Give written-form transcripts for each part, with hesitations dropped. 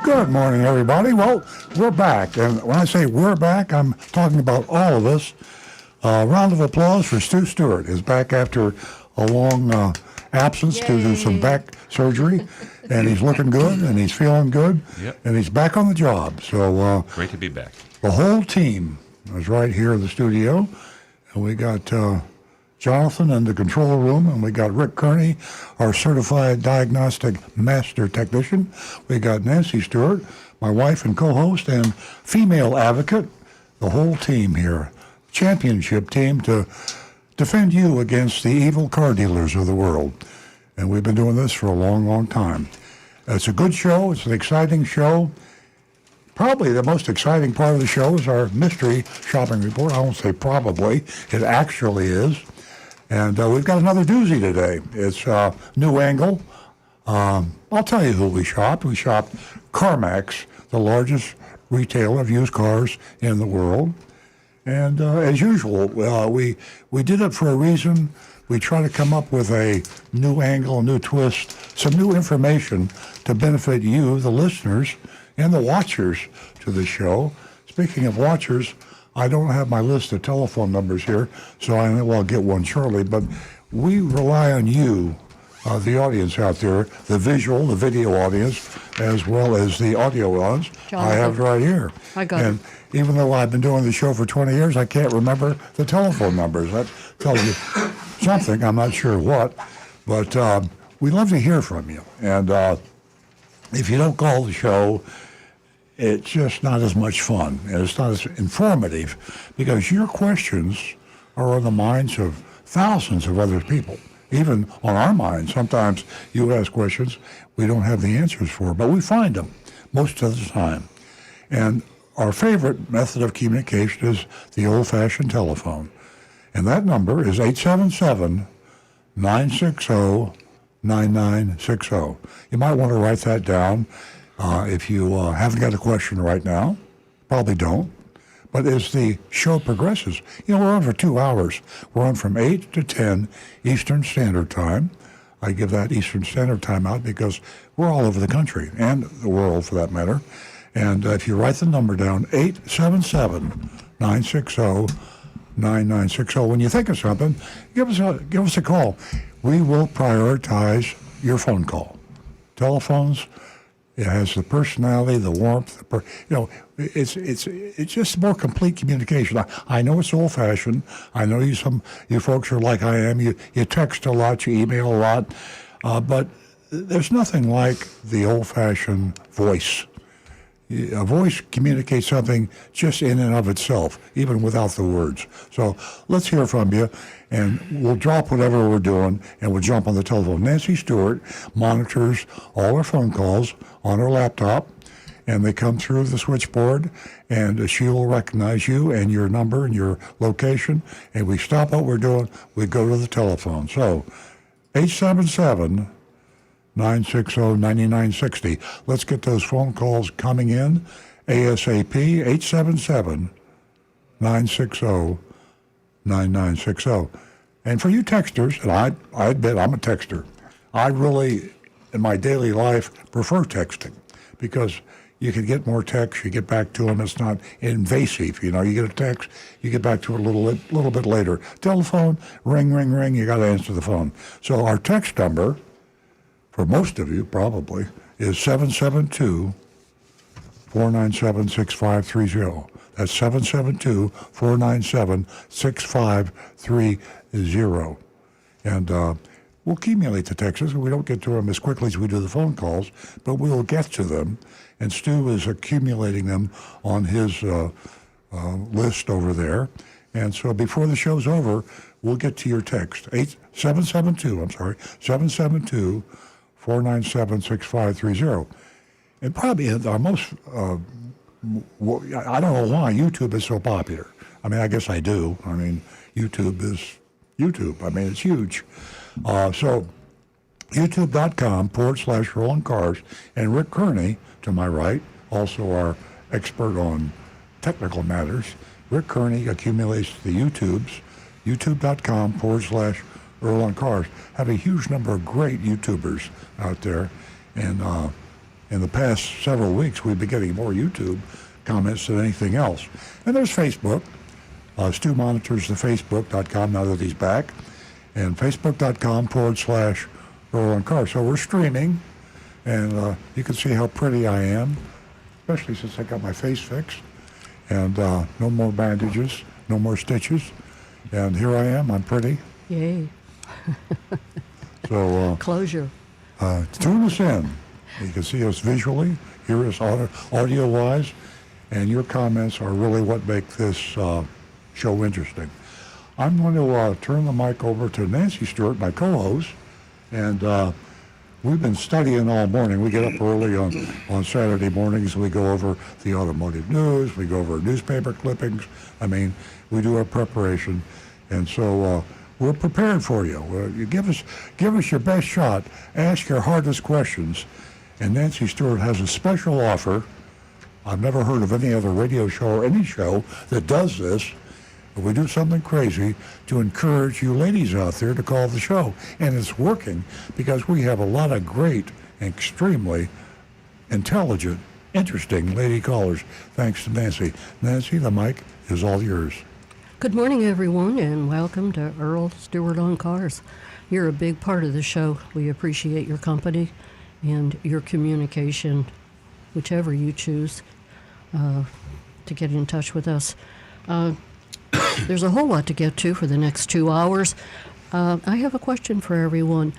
Good morning, everybody. Well, we're back. And when I say we're back, I'm talking about all of us. Round of applause for Stu Stewart. Is back after a long absence to do some back surgery. And he's looking good, and he's feeling good. Yep. And he's back on the job. So great to be back. The whole team is right here in the studio. And we got Jonathan in the control room, and we got Rick Kearney, our certified diagnostic master technician. We got Nancy Stewart, my wife and co-host and female advocate. The whole team here, championship team to defend you against the evil car dealers of the world. And we've been doing this for a long, long time. It's a good show. It's an exciting show. Probably the most exciting part of the show is our mystery shopping report. I won't say probably. It actually is. And we've got another doozy today. It's New Angle. I'll tell you who we shopped. We shopped CarMax, the largest retailer of used cars in the world. And as usual, we did it for a reason. We try to come up with a new angle, a new twist, some new information to benefit you, the listeners, and the watchers to the show. Speaking of watchers, I don't have my list of telephone numbers here, so I know I'll get one shortly, but we rely on you, the audience out there, the visual, the video audience, as well as the audio audience. Jonathan. I have it right here. I got and even though I've been doing the show for 20 years, I can't remember the telephone numbers. That tells you something, I'm not sure what, but we love to hear from you. And if you don't call the show, it's just not as much fun, and it's not as informative, because your questions are on the minds of thousands of other people, even on our minds. Sometimes you ask questions we don't have the answers for, but we find them most of the time. And our favorite method of communication is the old-fashioned telephone, and that number is 877-960-9960. You might want to write that down. If you haven't got a question right now, probably don't. But as the show progresses, we're on for 2 hours. We're on from 8 to 10 Eastern Standard Time. I give that Eastern Standard Time out because we're all over the country, and the world for that matter. And if you write the number down, 877-960-9960, when you think of something, give us a call. We will prioritize your phone call. Telephones, it has the personality, the warmth. It's just more complete communication. I know it's old-fashioned. I know you folks are like I am. You text a lot, you email a lot, but there's nothing like the old-fashioned voice. A voice communicates something just in and of itself, even without the words. So let's hear from you, and we'll drop whatever we're doing, and we'll jump on the telephone. Nancy Stewart monitors all our phone calls on her laptop, and they come through the switchboard, and she will recognize you and your number and your location, and we stop what we're doing, we go to the telephone. So 877-960-9960. Let's get those phone calls coming in ASAP, 877-960-9960. And for you texters, and I admit I'm a texter, I really, in my daily life, prefer texting because you can get more text, you get back to them, it's not invasive. You get a text, you get back to it a little bit later. Telephone, ring, ring, ring, you got to answer the phone. So our text number, for most of you probably, is 772-497-6530. That's 772-497-6530. And we'll accumulate the texts. We don't get to them as quickly as we do the phone calls, but we'll get to them. And Stu is accumulating them on his list over there. And so before the show's over, we'll get to your text. 772-497-6530. And probably our most, I don't know why YouTube is so popular. I mean, I guess I do. I mean, YouTube is YouTube. I mean, it's huge. So youtube.com/Rolling Cars. And Rick Kearney, to my right, also our expert on technical matters. Rick Kearney accumulates the YouTubes, youtube.com/Earl on Cars. Have a huge number of great YouTubers out there. And in the past several weeks, we've been getting more YouTube comments than anything else. And there's Facebook. Stu monitors the Facebook.com now that he's back. And Facebook.com/Earl on Cars. So we're streaming, and you can see how pretty I am, especially since I got my face fixed. And no more bandages, no more stitches. And here I am, I'm pretty. Yay. So Closure. tune us in. You can see us visually, hear us audio-wise, and your comments are really what make this show interesting. I'm going to turn the mic over to Nancy Stewart, my co-host, and we've been studying all morning. We get up early on Saturday mornings, and we go over the automotive news, we go over newspaper clippings. I mean, we do our preparation, and so we're prepared for you. You give us your best shot, ask your hardest questions, and Nancy Stewart has a special offer. I've never heard of any other radio show or any show that does this. We do something crazy to encourage you ladies out there to call the show. And it's working because we have a lot of great, extremely intelligent, interesting lady callers, thanks to Nancy. Nancy, the mic is all yours. Good morning, everyone, and welcome to Earl Stewart on Cars. You're a big part of the show. We appreciate your company and your communication, whichever you choose, to get in touch with us. There's a whole lot to get to for the next 2 hours. I have a question for everyone.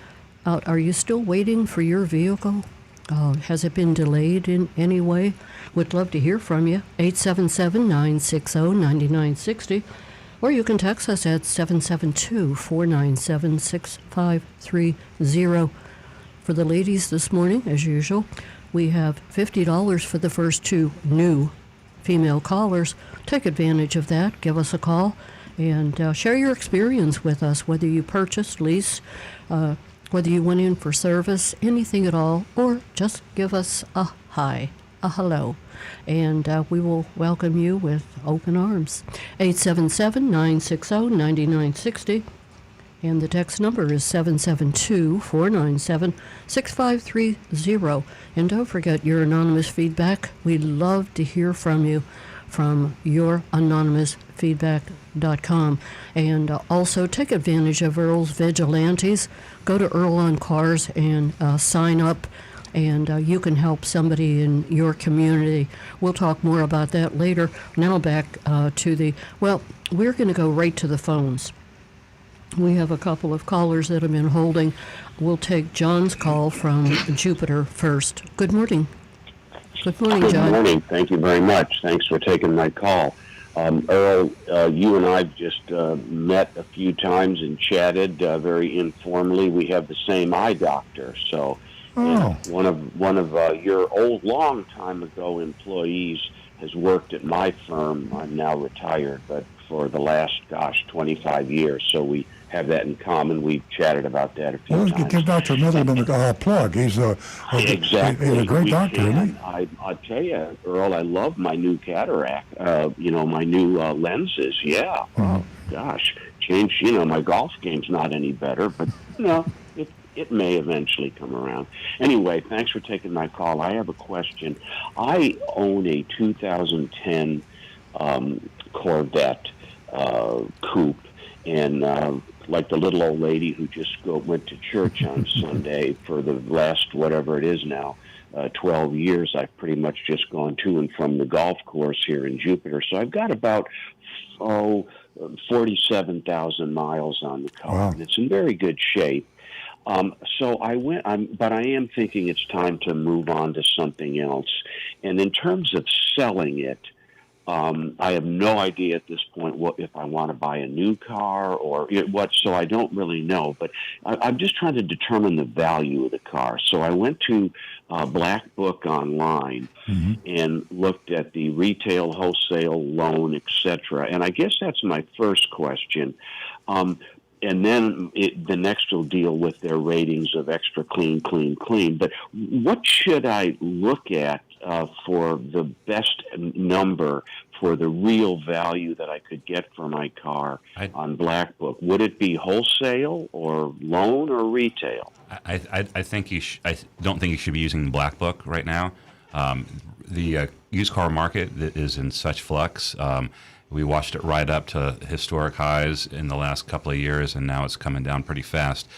Are you still waiting for your vehicle? Has it been delayed in any way? We'd love to hear from you. 877-960-9960. Or you can text us at 772-497-6530. For the ladies this morning, as usual, we have $50 for the first 2 new female callers. Take advantage of that. Give us a call and share your experience with us, whether you purchased, leased, whether you went in for service, anything at all, or just give us a hi, a hello, and we will welcome you with open arms. 877-960-9960, and the text number is 772-497-6530. And don't forget your anonymous feedback. We'd love to hear from you from youranonymousfeedback.com. And also take advantage of Earl's Vigilantes. Go to Earl on Cars and sign up, and you can help somebody in your community. We'll talk more about that later. Now back we're going to go right to the phones. We have a couple of callers that have been holding. We'll take John's call from Jupiter first. Good morning. Good morning, John. Good morning. Thank you very much. Thanks for taking my call. Earl, you and I have just met a few times and chatted very informally. We have the same eye doctor. So one of your long time ago employees has worked at my firm. I'm now retired, but for the last, 25 years. So we have that in common. We've chatted about that a few times. Well, give Dr. Middleman a plug. He's a great doctor, isn't he? I'll tell you, Earl, I love my new cataract, my new lenses. Yeah. Uh-huh. Oh, gosh. Change, my golf game's not any better, but, it may eventually come around. Anyway, thanks for taking my call. I have a question. I own a 2010 Corvette coupe, and like the little old lady who just went to church on Sunday for the last, whatever it is now, 12 years, I've pretty much just gone to and from the golf course here in Jupiter. So I've got about 47,000 miles on the car. Wow. And it's in very good shape. So but I am thinking it's time to move on to something else. And in terms of selling it, I have no idea at this point if I want to buy a new car or what, so I don't really know. But I'm just trying to determine the value of the car. So I went to Black Book online and looked at the retail, wholesale, loan, etc. And I guess that's my first question. And then the next will deal with their ratings of extra clean, clean, clean. But what should I look at for the best number for the real value that I could get for my car on Black Book? Would it be wholesale or loan or retail? I think I don't think you should be using the Black Book right now. The used car market is in such flux. We watched it ride up to historic highs in the last couple of years, and now it's coming down pretty fast.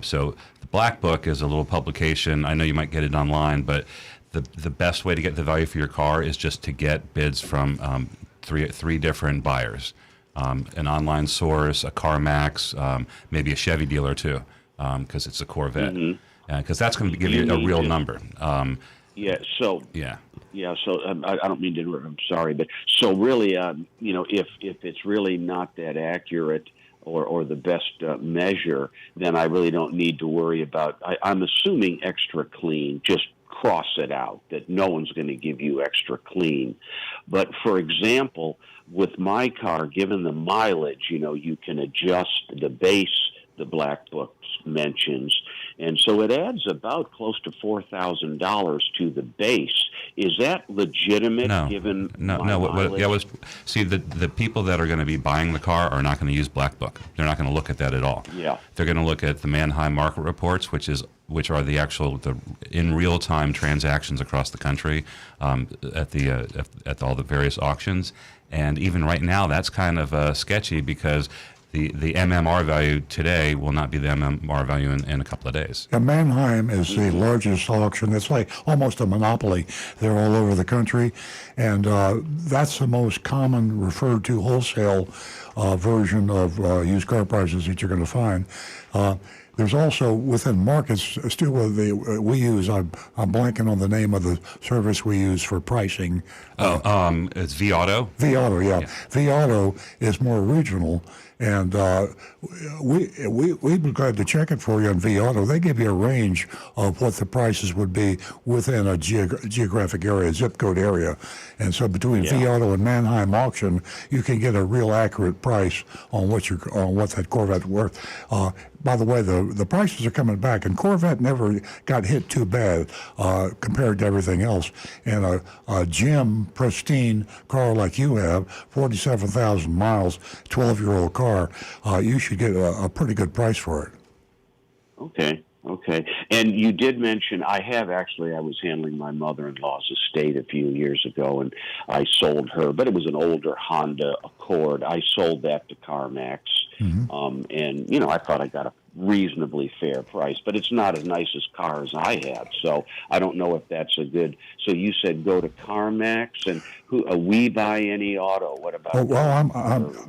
So the Black Book is a little publication. I know you might get it online, but the best way to get the value for your car is just to get bids from three different buyers, an online source, a CarMax, maybe a Chevy dealer too, because it's a Corvette, because that's going to give you a real number. Yeah. So. Yeah. Yeah, so I don't mean to interrupt. I'm sorry, but so really, if it's really not that accurate or the best measure, then I really don't need to worry about. I'm assuming extra clean. Just cross it out that no one's going to give you extra clean. But for example, with my car, given the mileage, you can adjust the base. The Black Book mentions, and so it adds about close to $4,000 to the base. Is that legitimate? No, given no. mileage? See, the people that are going to be buying the car are not going to use Black Book. They're not going to look at that at all. Yeah, they're going to look at the Manheim market reports, which are the in real time transactions across the country at all the various auctions. And even right now, that's kind of sketchy because the MMR value today will not be the MMR value in a couple of days. And Manheim is the largest auction. It's like almost a monopoly. They're all over the country, and that's the most common referred to wholesale version of used car prices that you're going to find. There's also within markets still we use. I'm blanking on the name of the service we use for pricing. It's vAuto. vAuto, yeah. vAuto is more regional, and we'd be glad to check it for you on vAuto. They give you a range of what the prices would be within a geographic area, zip code area, and so between vAuto and Manheim Auction, you can get a real accurate price on what that Corvette's worth. By the way, the prices are coming back, and Corvette never got hit too bad compared to everything else. And a gem, pristine car like you have, 47,000 miles, 12-year-old car, you should get a pretty good price for it. Okay. And you did mention, I was handling my mother-in-law's estate a few years ago, and I sold her, but it was an older Honda Accord. I sold that to CarMax. And, I thought I got a reasonably fair price, but it's not as nice as cars I had. So I don't know if that's a good. So you said go to CarMax, and We Buy Any Auto. What about?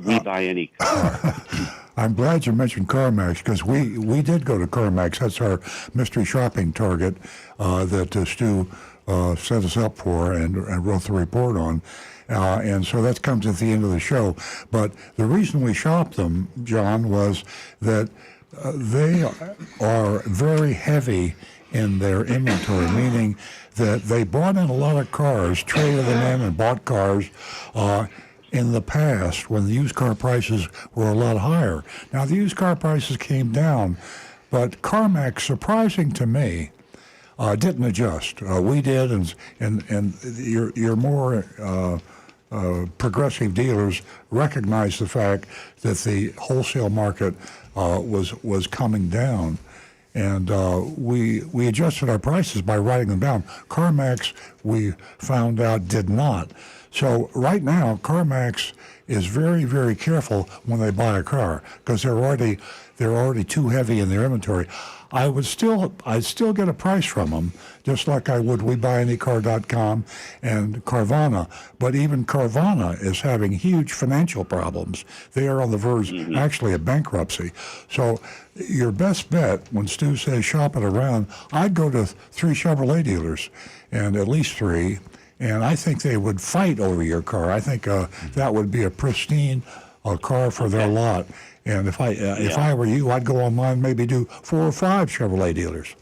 We Buy Any Car. I'm glad you mentioned CarMax because we did go to CarMax. That's our mystery shopping target that Stu set us up for and wrote the report on. And so that comes at the end of the show. But the reason we shopped them, John, was that they are very heavy in their inventory, meaning that they bought in a lot of cars, traded them in and bought cars in the past when the used car prices were a lot higher. Now, the used car prices came down, but CarMax, surprising to me, didn't adjust. We did, and your more progressive dealers recognized the fact that the wholesale market was coming down, and we adjusted our prices by writing them down. CarMax, we found out, did not. So right now, CarMax is very, very careful when they buy a car because they're already too heavy in their inventory. I'd still get a price from them, just like I would WeBuyAnyCar.com and Carvana. But even Carvana is having huge financial problems. They are on the verge, actually, of bankruptcy. So your best bet, when Stu says shop it around, I'd go to 3 Chevrolet dealers, and at least 3, and I think they would fight over your car. I think that would be a pristine car for their lot. And if I were you, I'd go online, maybe do 4 or 5 Chevrolet dealers.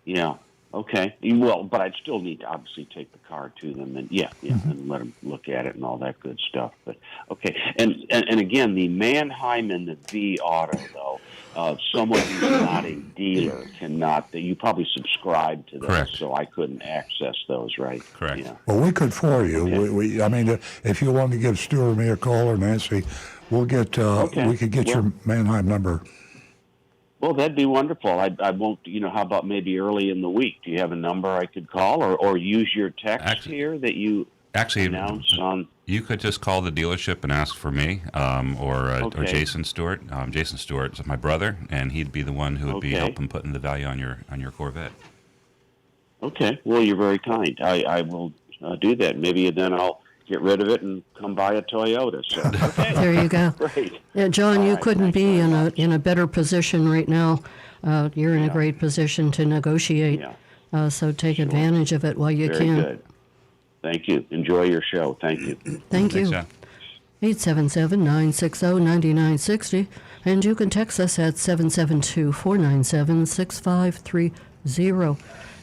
Yeah. Okay. Well, but I'd still need to obviously take the car to them and and let them look at it and all that good stuff. But okay. And again, the Manheim and the vAuto though, someone who's not a dealer cannot. You probably subscribe to those, Correct. so I couldn't access those, right? Correct. Yeah. Well, we could for you. Okay. I mean, if you want to give Stu or me a call or Nancy, we'll get. Okay. We could get Well- your Mannheim number. Well, that'd be wonderful. I won't. How about maybe early in the week? Do you have a number I could call, or use your text here that you Actually, announce on? you could just call the dealership and ask for me, or Okay. Jason Stewart. Jason Stewart's my brother, and he'd be the one who would be Okay. helping putting the value on your Corvette. Okay. Well, you're very kind. I will do that. Maybe then I'll get rid of it and come buy a Toyota. So okay. There you go. Great. Yeah, John, All you right, couldn't thanks be very in a better position right now. You're in a Yeah. great position to negotiate. Yeah. So take Sure. advantage of it while you Very can. good. Thank you. Enjoy your show. Thank you. Thank you. Thanks, John. 877-960-9960. And you can text us at 772-497-6530.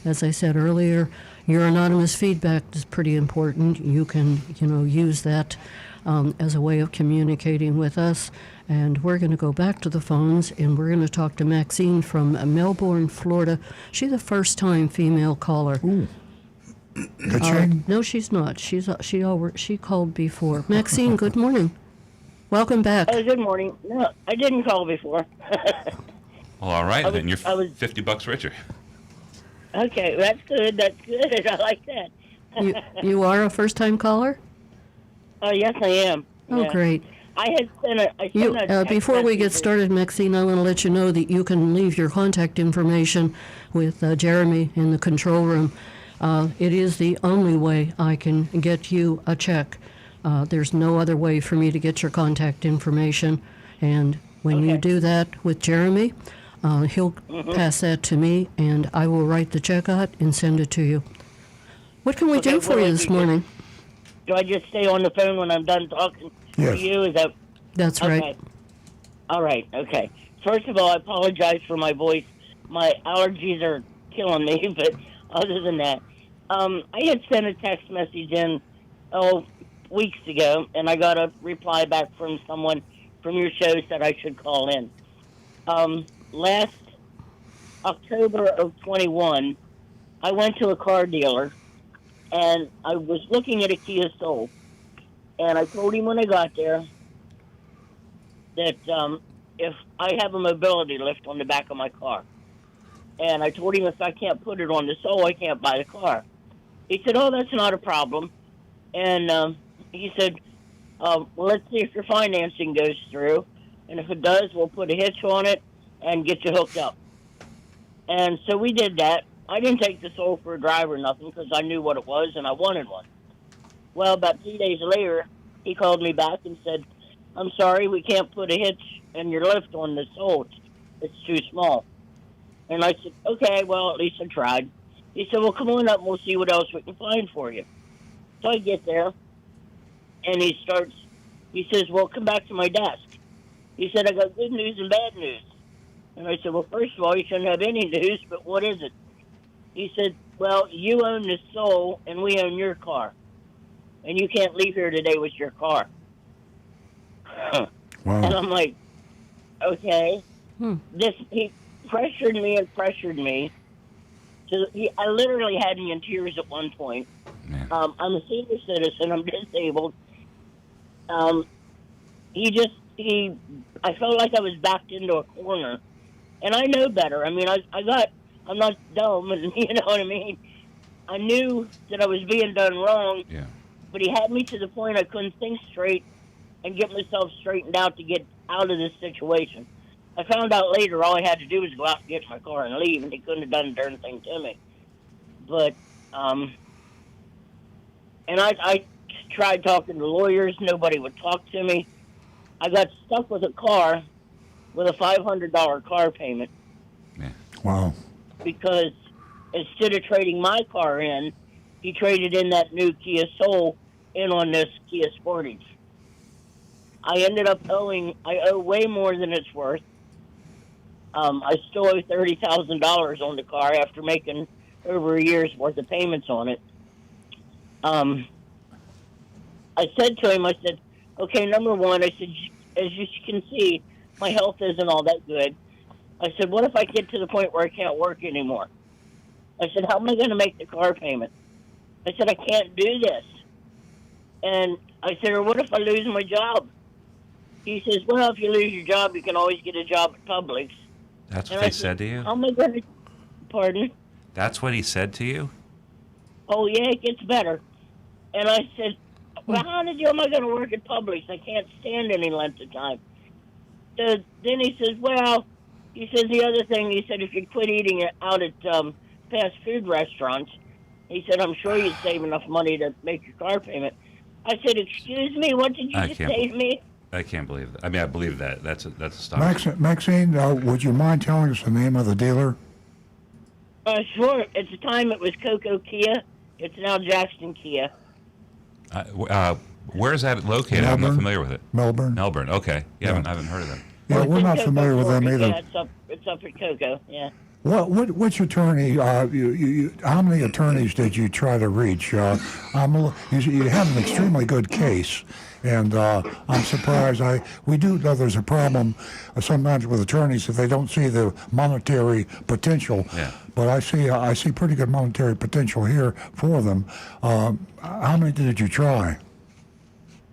As I said earlier, your anonymous feedback is pretty important. You can, use that as a way of communicating with us. And we're going to go back to the phones, and we're going to talk to Maxine from Melbourne, Florida. She's a first-time female caller. Ka-ching. No, she's not. She called before. Maxine, good morning. Welcome back. Oh, good morning. No, I didn't call before. Well, all right, then you're I was- $50 richer. Okay, that's good. That's good. I like that. You are a first-time caller? Oh, yes, I am. Oh, Yeah. great. I had sent a. I sent a text Before we get message. started, Maxine, I want to let you know that you can leave your contact information with Jeremy in the control room. It is the only way I can get you a check. There's no other way for me to get your contact information. And when you Okay. do that with Jeremy, he'll pass that to me, and I will write the check out and send it to you. What can we Okay, do for will you I this be- morning? Do I just stay on the phone when I'm done talking Yes. to you? Is that That's okay? right. All right. Okay. First of all, I apologize for my voice. My allergies are killing me, but other than that, I had sent a text message in weeks ago, and I got a reply back from someone from your show said I should call in. Last October of 21, I went to a car dealer, and I was looking at a Kia Soul, and I told him when I got there that if I have a mobility lift on the back of my car, and I told him if I can't put it on the Soul, I can't buy the car. He said, "Oh, that's not a problem," and he said, "Well, let's see if your financing goes through, and if it does, we'll put a hitch on it and get you hooked up." And so we did that. I didn't take the Soul for a drive or nothing because I knew what it was and I wanted one. Well, about 3 days later, he called me back and said, "I'm sorry, we can't put a hitch and your lift on the Soul. It's too small." And I said, "Okay, well, at least I tried." He said, "Well, come on up and we'll see what else we can find for you." So I get there, and he says, "Well, come back to my desk." He said, "I got good news and bad news." And I said, "Well, first of all, you shouldn't have any news, but what is it?" He said, "Well, you own the Soul, and we own your car. And you can't leave here today with your car." And Wow. I'm like, "Okay." Hmm. He pressured me and pressured me. I literally had me in tears at one point. Man. I'm a senior citizen. I'm disabled. I felt like I was backed into a corner, and I know better. I mean, I'm not dumb, and you know what I mean. I knew that I was being done wrong, Yeah. but he had me to the point I couldn't think straight and get myself straightened out to get out of this situation. I found out later all I had to do was go out and get in my car and leave, and he couldn't have done a darn thing to me. But, and I tried talking to lawyers. Nobody would talk to me. I got stuck with a car with a $500 car payment Wow. because instead of trading my car in, he traded in that new Kia Soul in on this Kia Sportage. I ended up I owe way more than it's worth. I still owe $30,000 on the car after making over a year's worth of payments on it. I said to him, I said, "Okay, number one," I said, "as you can see, my health isn't all that good. I said, what if I get to the point where I can't work anymore? I said, how am I going to make the car payment? I said, I can't do this. And I said, or what if I lose my job? He says, well, if you lose your job, you can always get a job at Publix. That's And what I they said to you? how am I going to, pardon? That's what he said to you? Oh, yeah, it gets better. And I said, well, how the hell am I going to work at Publix? I can't stand any length of time. So then he says, well, he says the other thing, he said, if you quit eating it out at fast food restaurants, he said, I'm sure you'd save enough money to make your car payment. I said, excuse me, what did you just say to me? I can't believe that. I mean, I believe that. That's astonishing. Maxine, would you mind telling us the name of the dealer? Sure. At the time, it was Coco Kia. It's now Jackson Kia. Where is that located? I'm not familiar with it. Melbourne. Melbourne. Okay. Yeah. I haven't heard of them. Yeah, Well, we're it's in not Cocoa, familiar with them Florida. either. Yeah, it's up at Coco, yeah. Which attorney? How many attorneys did you try to reach? You have an extremely good case, and I'm surprised. We do know there's a problem sometimes with attorneys if they don't see the monetary potential. Yeah. But I see pretty good monetary potential here for them. How many did you try?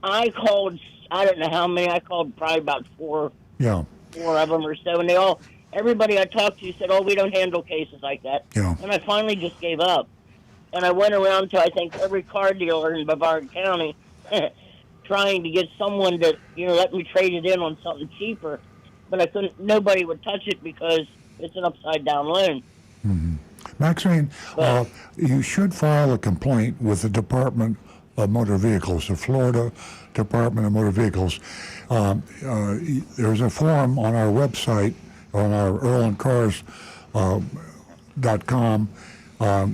I called, I don't know how many, I called probably about four Yeah. of them or so, and everybody I talked to said, oh, we don't handle cases like that. Yeah. And I finally just gave up. And I went around to, I think, every car dealer in Brevard County trying to get someone to, let me trade it in on something cheaper. But I couldn't, nobody would touch it because it's an upside-down loan. Mm-hmm. Maxine, you should file a complaint with the Department of Motor Vehicles, the Florida Department of Motor Vehicles. There's a form on our website, on our EarlandCars.com.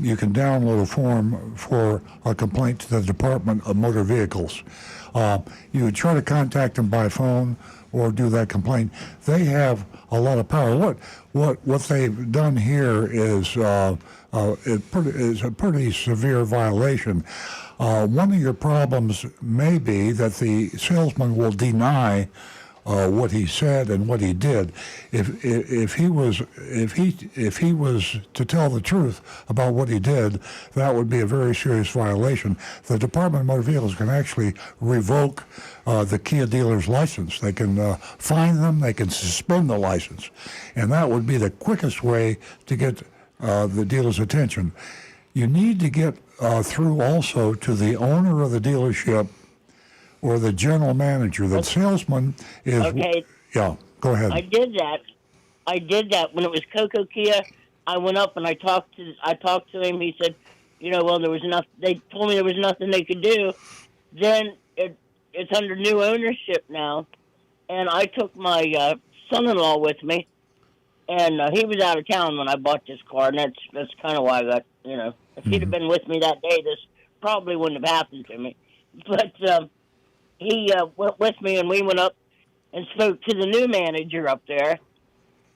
You can download a form for a complaint to the Department of Motor Vehicles. You would try to contact them by phone or do that complaint. They have a lot of power. What they've done here is a pretty severe violation. One of your problems may be that the salesman will deny what he said and what he did. If he was to tell the truth about what he did, that would be a very serious violation. The Department of Motor Vehicles can actually revoke the Kia dealer's license. They can fine them. They can suspend the license, and that would be the quickest way to get the dealer's attention. You need to get through also to the owner of the dealership or the general manager. The salesman is... Okay. Yeah, go ahead. I did that when it was Coco Kia. I went up and I talked to him. He said, well, there was nothing. They told me there was nothing they could do. Then it's under new ownership now, and I took my son-in-law with me, and he was out of town when I bought this car, and that's kind of why I got, if he'd have been with me that day, this probably wouldn't have happened to me. But he went with me, and we went up and spoke to the new manager up there,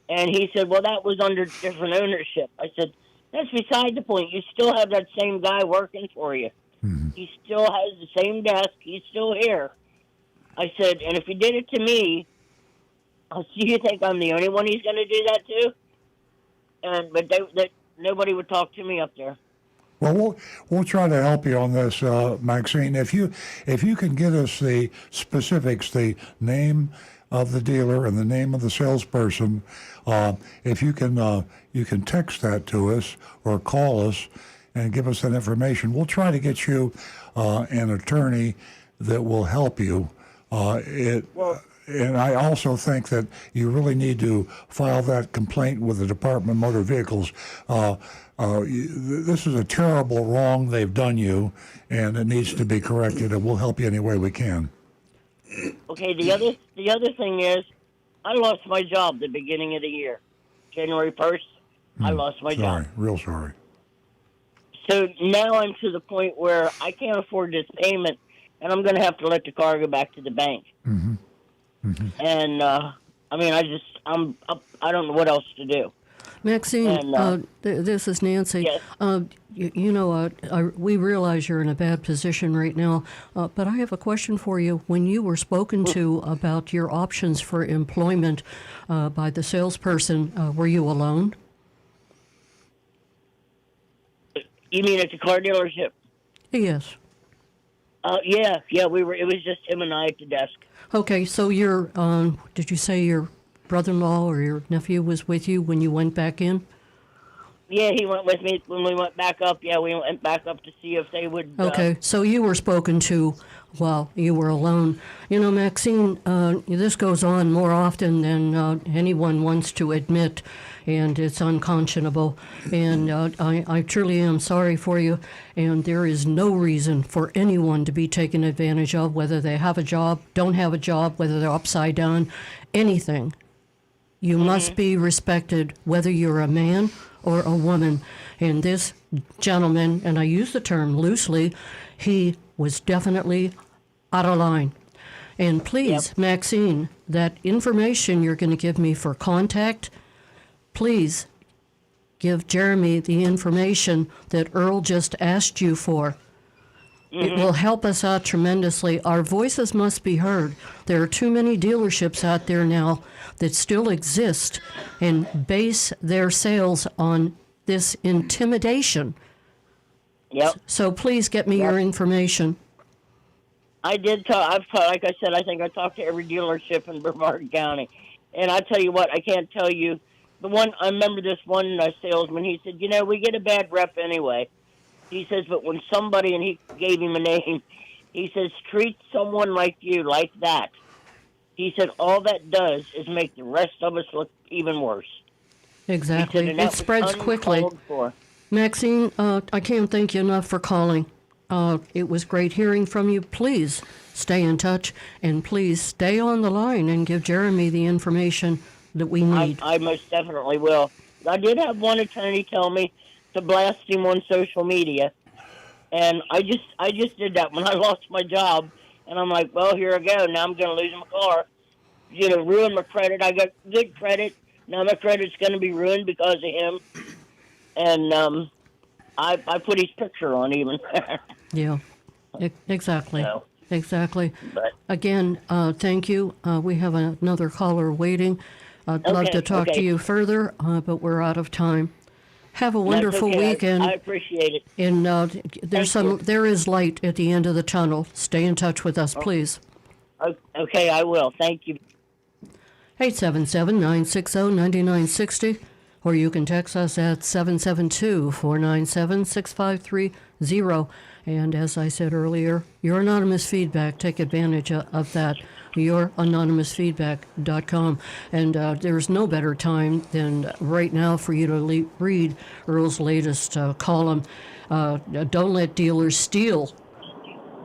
and he said, well, that was under different ownership. I said, that's beside the point. You still have that same guy working for you. Mm-hmm. He still has the same desk. He's still here. I said, and if he did it to me, do you think I'm the only one he's going to do that to? But nobody would talk to me up there. Well, we'll try to help you on this, Maxine. If you can get us the specifics, the name of the dealer and the name of the salesperson, if you can text that to us or call us and give us that information, we'll try to get you an attorney that will help you. And I also think that you really need to file that complaint with the Department of Motor Vehicles. This is a terrible wrong they've done you, and it needs to be corrected, and we'll help you any way we can. Okay, the other thing is, I lost my job the beginning of the year. January 1st, I lost my job. Sorry, real sorry. So now I'm to the point where I can't afford this payment, and I'm going to have to let the car go back to the bank. Mm-hmm. Mm-hmm. And, I don't know what else to do. Maxine, And, this is Nancy. Yes. We realize you're in a bad position right now, but I have a question for you. When you were spoken to about your options for employment by the salesperson, were you alone? You mean at the car dealership? Yes. Yeah, we were. It was just him and I at the desk. Okay, so did you say your brother-in-law or your nephew was with you when you went back in? Yeah, he went with me when we went back up. Yeah, we went back up to see if they would. Okay, so you were spoken to while you were alone. You know, Maxine, this goes on more often than anyone wants to admit, and it's unconscionable. And I truly am sorry for you, and there is no reason for anyone to be taken advantage of, whether they have a job, don't have a job, whether they're upside down, anything. You must be respected, whether you're a man or a woman. And this gentleman, and I use the term loosely, he was definitely out of line. And please, Yep. Maxine, that information you're going to give me for contact, please give Jeremy the information that Earl just asked you for. It will help us out tremendously. Our voices must be heard. There are too many dealerships out there now that still exist and base their sales on this intimidation. Yep. So please get me your information. I did talk. Like I said, I think I talked to every dealership in Brevard County, and I tell you what, I can't tell you. The one I remember, this one salesman. He said, we get a bad rep anyway. He says, but when somebody, and he gave him a name, he says, treat someone like you like that. He said, all that does is make the rest of us look even worse. Exactly. He said, and that It was spreads quickly. uncalled for. Maxine, I can't thank you enough for calling. It was great hearing from you. Please stay in touch, and please stay on the line and give Jeremy the information that we need. I most definitely will. I did have one attorney tell me to blast him on social media, and I just did that when I lost my job, and I'm like, well, here I go. Now I'm going to lose my car. Ruin my credit. I got good credit. Now my credit's going to be ruined because of him. And I put his picture on even. Yeah, exactly. So, Exactly. but Again, thank you. We have another caller waiting. I'd love Okay, to talk to okay. you further, but we're out of time. Have a wonderful that's okay. weekend. I appreciate it. And Thank there is light at the end of the tunnel. Stay in touch with us, please. Okay, I will. Thank you. 877-960-9960, or you can text us at 772-497-6530. And as I said earlier, your anonymous feedback, take advantage of that. YourAnonymousFeedback.com. And there's no better time than right now for you to read Earl's latest column. Don't let dealers steal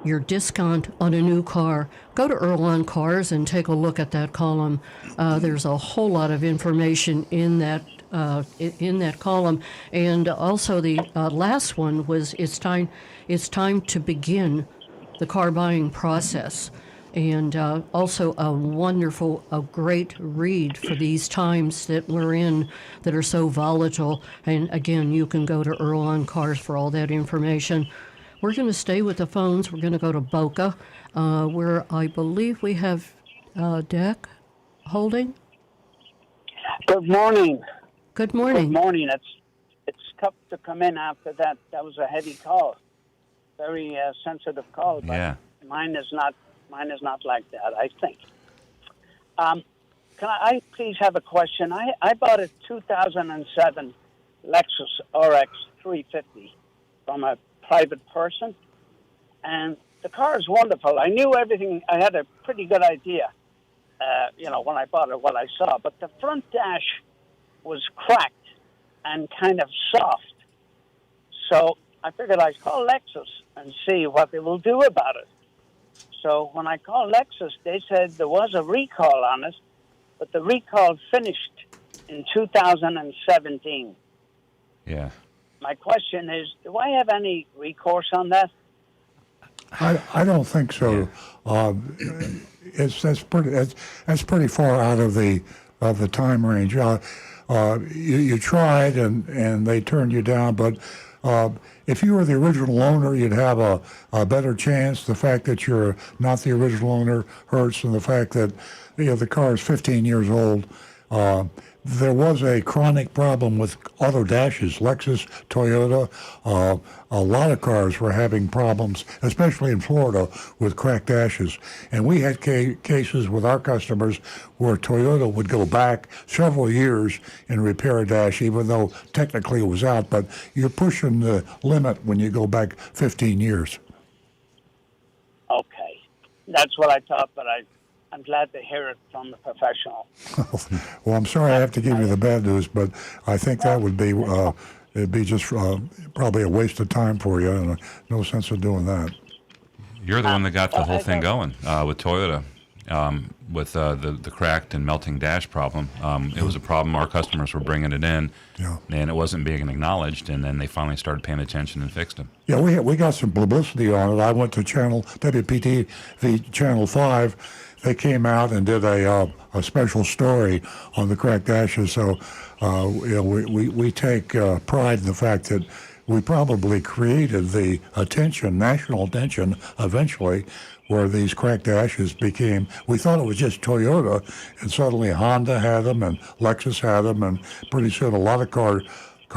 your discount on a new car. Go to Earl on Cars and take a look at that column. There's a whole lot of information in that column, and also the last one was it's time to begin the car buying process, and also a great read for these times that we're in that are so volatile. And again, you can go to Earl on Cars for all that information. We're going to stay with the phones. We're going to go to Boca, where I believe we have Deck holding. Good morning. Good morning. Good morning. It's tough to come in after that. That was a heavy call, very sensitive call. But Yeah. mine is not like that, I think. Can I please have a question? I bought a 2007 Lexus RX 350 from a private person, and the car is wonderful. I knew everything. I had a pretty good idea, when I bought it, what I saw. But the front dash was cracked and kind of soft. So I figured I'd call Lexus and see what they will do about it. So when I called Lexus, they said there was a recall on it, but the recall finished in 2017. Yeah. My question is, do I have any recourse on that? I don't think so. That's pretty far out of the time range. you tried and they turned you down, but if you were the original owner, you'd have a better chance. The fact that you're not the original owner hurts, and the fact that the car is 15 years old. There was a chronic problem with auto dashes. Lexus, Toyota, a lot of cars were having problems, especially in Florida, with cracked dashes. And we had cases with our customers where Toyota would go back several years and repair a dash, even though technically it was out. But you're pushing the limit when you go back 15 years. Okay. That's what I thought, but I'm glad to hear it from the professional. Well, I'm sorry I have to give you the bad news, but I think that would be it'd be just probably a waste of time for you, and no sense of doing that. You're the one that got the whole thing going with Toyota, with the cracked and melting dash problem. It was a problem our customers were bringing it in, and it wasn't being acknowledged, and then they finally started paying attention and fixed them. Yeah, we got some publicity on it. I went to WPTV Channel 5. They came out and did a special story on the cracked dashes. So, we take pride in the fact that we probably created the national attention, eventually, where these cracked dashes became. We thought it was just Toyota, and suddenly Honda had them, and Lexus had them, and pretty soon a lot of car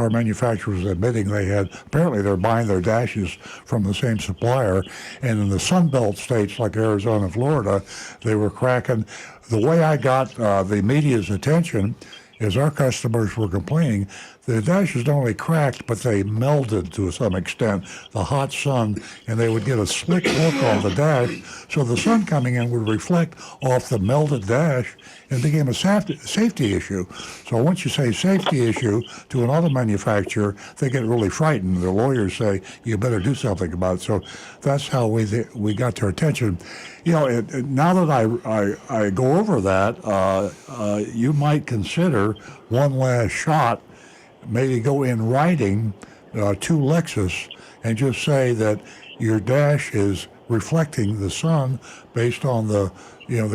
manufacturers admitting apparently they're buying their dashes from the same supplier. And in the Sun Belt states like Arizona and Florida, they were cracking. The way I got the media's attention is our customers were complaining the dashes not only cracked, but they melded to some extent, the hot sun, and they would get a slick look on the dash. So the sun coming in would reflect off the melted dash, and it became a safety issue. So once you say safety issue to an auto manufacturer, they get really frightened. The lawyers say, you better do something about it. So that's how we got their attention. Now that I go over that, you might consider one last shot, maybe go in writing to Lexus and just say that your dash is reflecting the sun based on the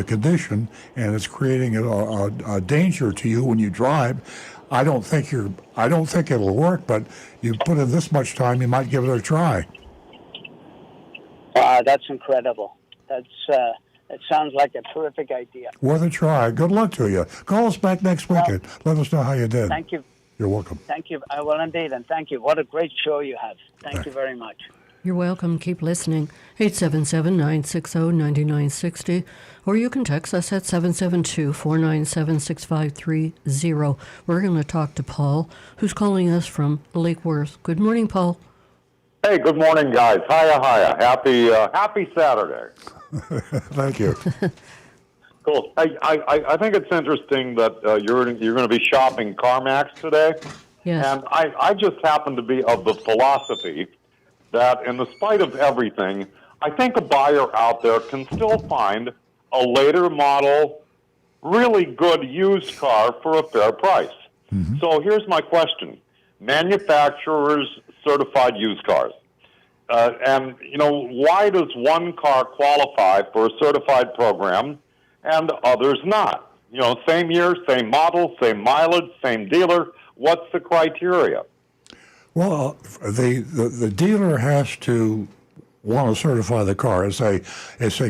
condition, and it's creating a danger to you when you drive. I don't think it'll work, but you put in this much time, you might give it a try. That's incredible. It sounds like a terrific idea. Worth a try. Good luck to you. Call us back next week and let us know how you did. Thank you. You're welcome. Thank you. I will indeed, and thank you. What a great show you have. Thank you very much. You're welcome. Keep listening. 877-960-9960. Or you can text us at 772-497-6530. We're going to talk to Paul, who's calling us from Lake Worth. Good morning, Paul. Hey, good morning, guys. Hiya. Happy Saturday. Thank you. Cool. I think it's interesting that you're going to be shopping CarMax today. Yes. And I just happen to be of the philosophy that in the spite of everything, I think a buyer out there can still find a later model, really good used car for a fair price. Mm-hmm. So here's my question. Manufacturers certified used cars. And why does one car qualify for a certified program and others not? Same year, same model, same mileage, same dealer. What's the criteria? Well, the dealer has to want to certify the car. It's a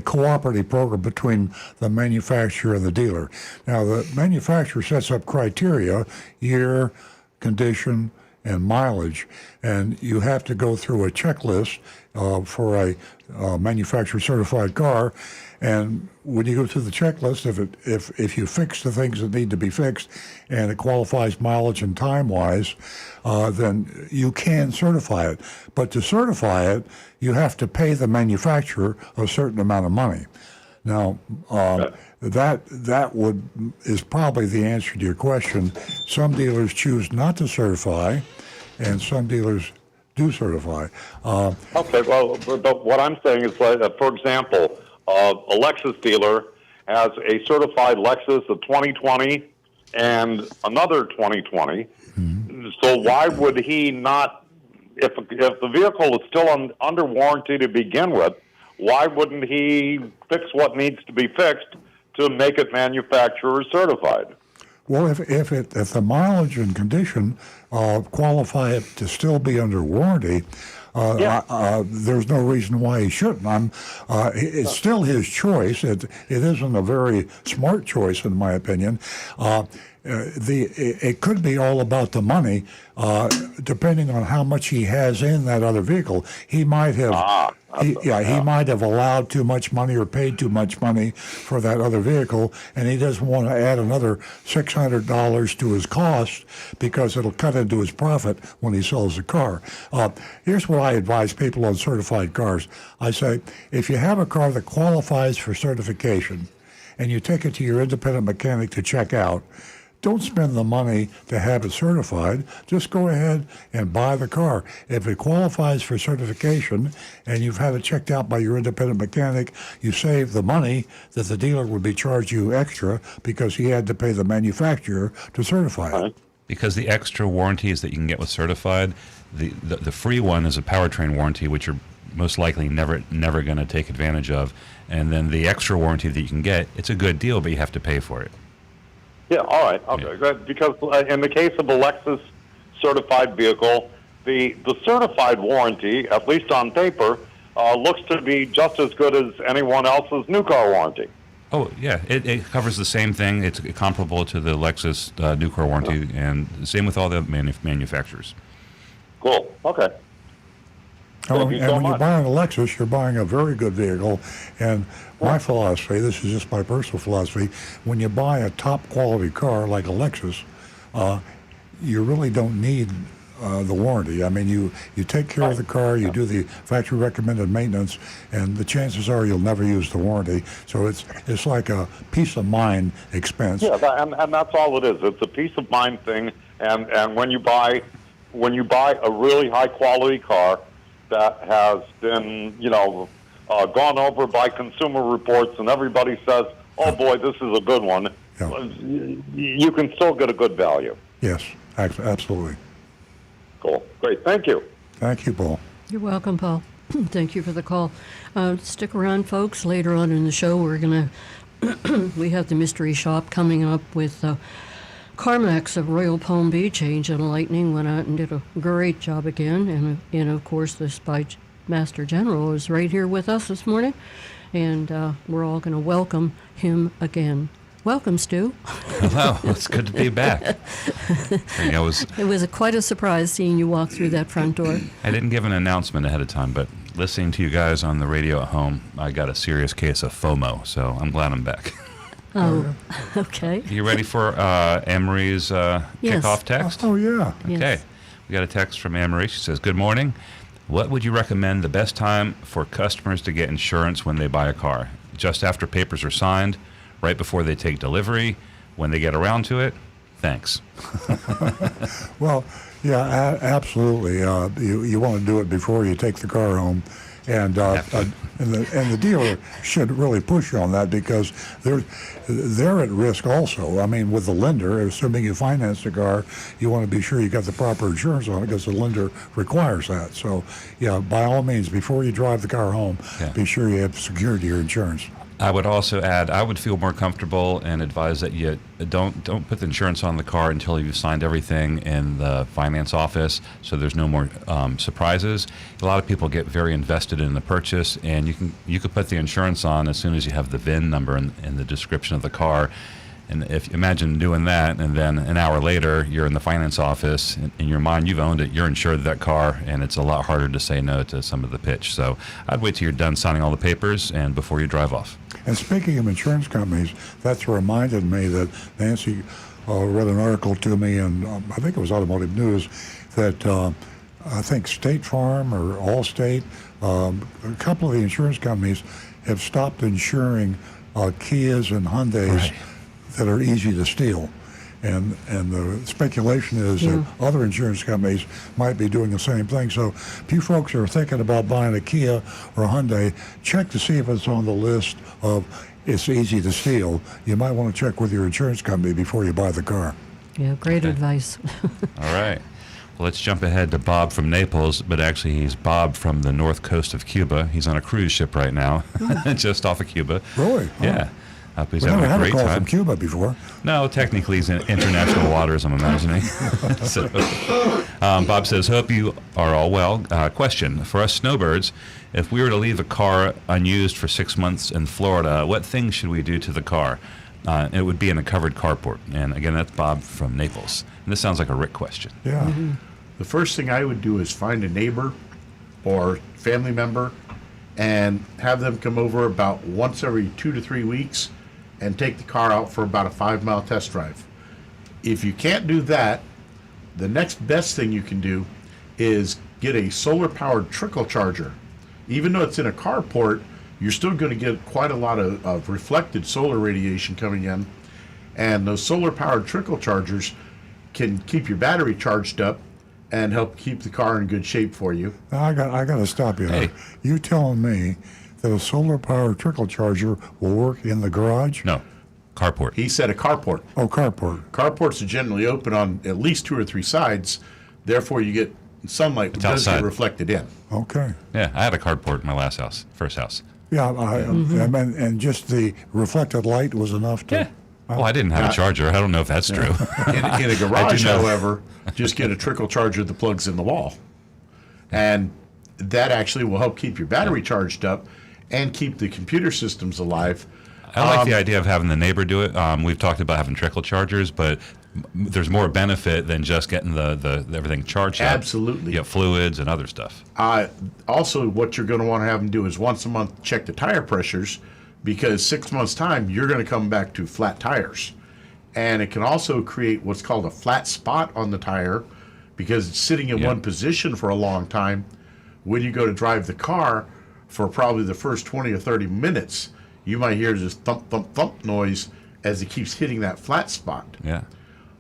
cooperative program between the manufacturer and the dealer. Now, the manufacturer sets up criteria, year, condition, and mileage, and you have to go through a checklist for a manufacturer certified car. And when you go through the checklist, if you fix the things that need to be fixed and it qualifies mileage and time wise, then you can certify it. But to certify it, you have to pay the manufacturer a certain amount of money. Now, that is probably the answer to your question. Some dealers choose not to certify, and some dealers do certify. Okay, well, but what I'm saying is, for example, a Lexus dealer has a certified Lexus of 2020 and another 2020. Mm-hmm. So why would he not, if the vehicle is still under warranty to begin with, why wouldn't he fix what needs to be fixed to make it manufacturer certified? Well, if the mileage and condition qualify it to still be under warranty, there's no reason why he shouldn't. It's still his choice. It isn't a very smart choice, in my opinion. It could be all about the money, depending on how much he has in that other vehicle. He might have, he might have allowed too much money or paid too much money for that other vehicle, and he doesn't want to add another $600 to his cost because it'll cut into his profit when he sells the car. Here's what I advise people on certified cars. I say, if you have a car that qualifies for certification and you take it to your independent mechanic to check out, don't spend the money to have it certified. Just go ahead and buy the car. If it qualifies for certification and you've had it checked out by your independent mechanic, you save the money that the dealer would be charging you extra because he had to pay the manufacturer to certify it. Because the extra warranties that you can get with certified, the free one is a powertrain warranty, which you're most likely never going to take advantage of. And then the extra warranty that you can get, it's a good deal, but you have to pay for it. Yeah, all right. Okay. Yeah. Because in the case of a Lexus certified vehicle, the certified warranty, at least on paper, looks to be just as good as anyone else's new car warranty. Oh, yeah. It covers the same thing. It's comparable to the Lexus new car warranty, and same with all the manufacturers. Cool. Okay. And when you're buying a Lexus, you're buying a very good vehicle. And my philosophy, this is just my personal philosophy, when you buy a top quality car like a Lexus, you really don't need the warranty. I mean, you take care of the car, you do the factory recommended maintenance, and the chances are you'll never use the warranty. So it's like a peace of mind expense. Yeah, and that's all it is. It's a peace of mind thing. And when you buy a really high quality car that has been, gone over by Consumer Reports, and everybody says, "Oh boy, this is a good one," you can still get a good value. Yes, absolutely. Cool. Great. Thank you. Thank you, Paul. You're welcome, Paul. Thank you for the call. Stick around, folks. Later on in the show, we have the mystery shop coming up with CarMax of Royal Palm Beach. Agent Lightning went out and did a great job again. And of course, the Spy Master General is right here with us this morning. And we're all going to welcome him again. Welcome, Stu. Hello. It's good to be back. It was quite a surprise seeing you walk through that front door. I didn't give an announcement ahead of time, but listening to you guys on the radio at home, I got a serious case of FOMO, so I'm glad I'm back. Oh, okay. You ready for Anne-Marie's kickoff text? Oh, yeah. Okay. Yes. We got a text from Anne-Marie. She says, "Good morning. What would you recommend the best time for customers to get insurance when they buy a car? Just after papers are signed, right before they take delivery, when they get around to it? Thanks." Well, yeah, absolutely. You want to do it before you take the car home. And the dealer should really push you on that because they're at risk also. I mean, with the lender, assuming you finance the car, you want to be sure you got the proper insurance on it because the lender requires that. So, yeah, by all means, before you drive the car home, be sure you have secured your insurance. I would also add, I would feel more comfortable and advise that you don't put the insurance on the car until you've signed everything in the finance office, so there's no more surprises. A lot of people get very invested in the purchase, and you could put the insurance on as soon as you have the VIN number and the description of the car. And if imagine doing that, and then an hour later you're in the finance office, in your mind you've owned it, you're insured that car, and it's a lot harder to say no to some of the pitch. So I'd wait till you're done signing all the papers and before you drive off. And speaking of insurance companies, that's reminded me that Nancy read an article to me, and I think it was Automotive News, that I think State Farm or Allstate, a couple of the insurance companies have stopped insuring Kias and Hyundais that are easy to steal. And the speculation is that other insurance companies might be doing the same thing. So if you folks are thinking about buying a Kia or a Hyundai, check to see if it's on the list of it's easy to steal. You might want to check with your insurance company before you buy the car. Yeah, great advice. All right. Well, let's jump ahead to Bob from Naples, but actually he's Bob from the north coast of Cuba. He's on a cruise ship right now, just off of Cuba. Really? Yeah. Hope he's We having never a had a great call time. from Cuba before. No, technically he's in international waters, I'm imagining. So, Bob says, hope you are all well. Question, for us snowbirds, if we were to leave a car unused for 6 months in Florida, what things should we do to the car? It would be in a covered carport. And again, that's Bob from Naples. And this sounds like a Rick question. Yeah. The first thing I would do is find a neighbor or family member and have them come over about once every 2 to 3 weeks and take the car out for about a 5-mile test drive. If you can't do that, the next best thing you can do is get a solar-powered trickle charger. Even though it's in a carport, you're still going to get quite a lot of reflected solar radiation coming in. And those solar-powered trickle chargers can keep your battery charged up and help keep the car in good shape for you. Now, I got to stop you there. Hey. You telling me that a solar-powered trickle charger will work in the garage? No, carport. He said a carport. Oh, carport. Carports are generally open on at least 2 or 3 sides, therefore you get sunlight that does outside. get reflected in. Okay. Yeah, I had a carport in my first house. Yeah, I mean, and just the reflected light was enough to. Yeah. Well, I didn't have a charger. I don't know if that's true. In a garage, know. however, just get a trickle charger that plugs in the wall. And that actually will help keep your battery charged up and keep the computer systems alive. I like the idea of having the neighbor do it. We've talked about having trickle chargers, but there's more benefit than just getting the everything charged up. Absolutely. You get fluids and other stuff. Also, what you're going to want to have them do is once a month check the tire pressures, because 6 months' time, you're going to come back to flat tires. And it can also create what's called a flat spot on the tire, because it's sitting in one position for a long time. When you go to drive the car for probably the first 20 or 30 minutes, you might hear this thump, thump, thump noise as it keeps hitting that flat spot. Yeah.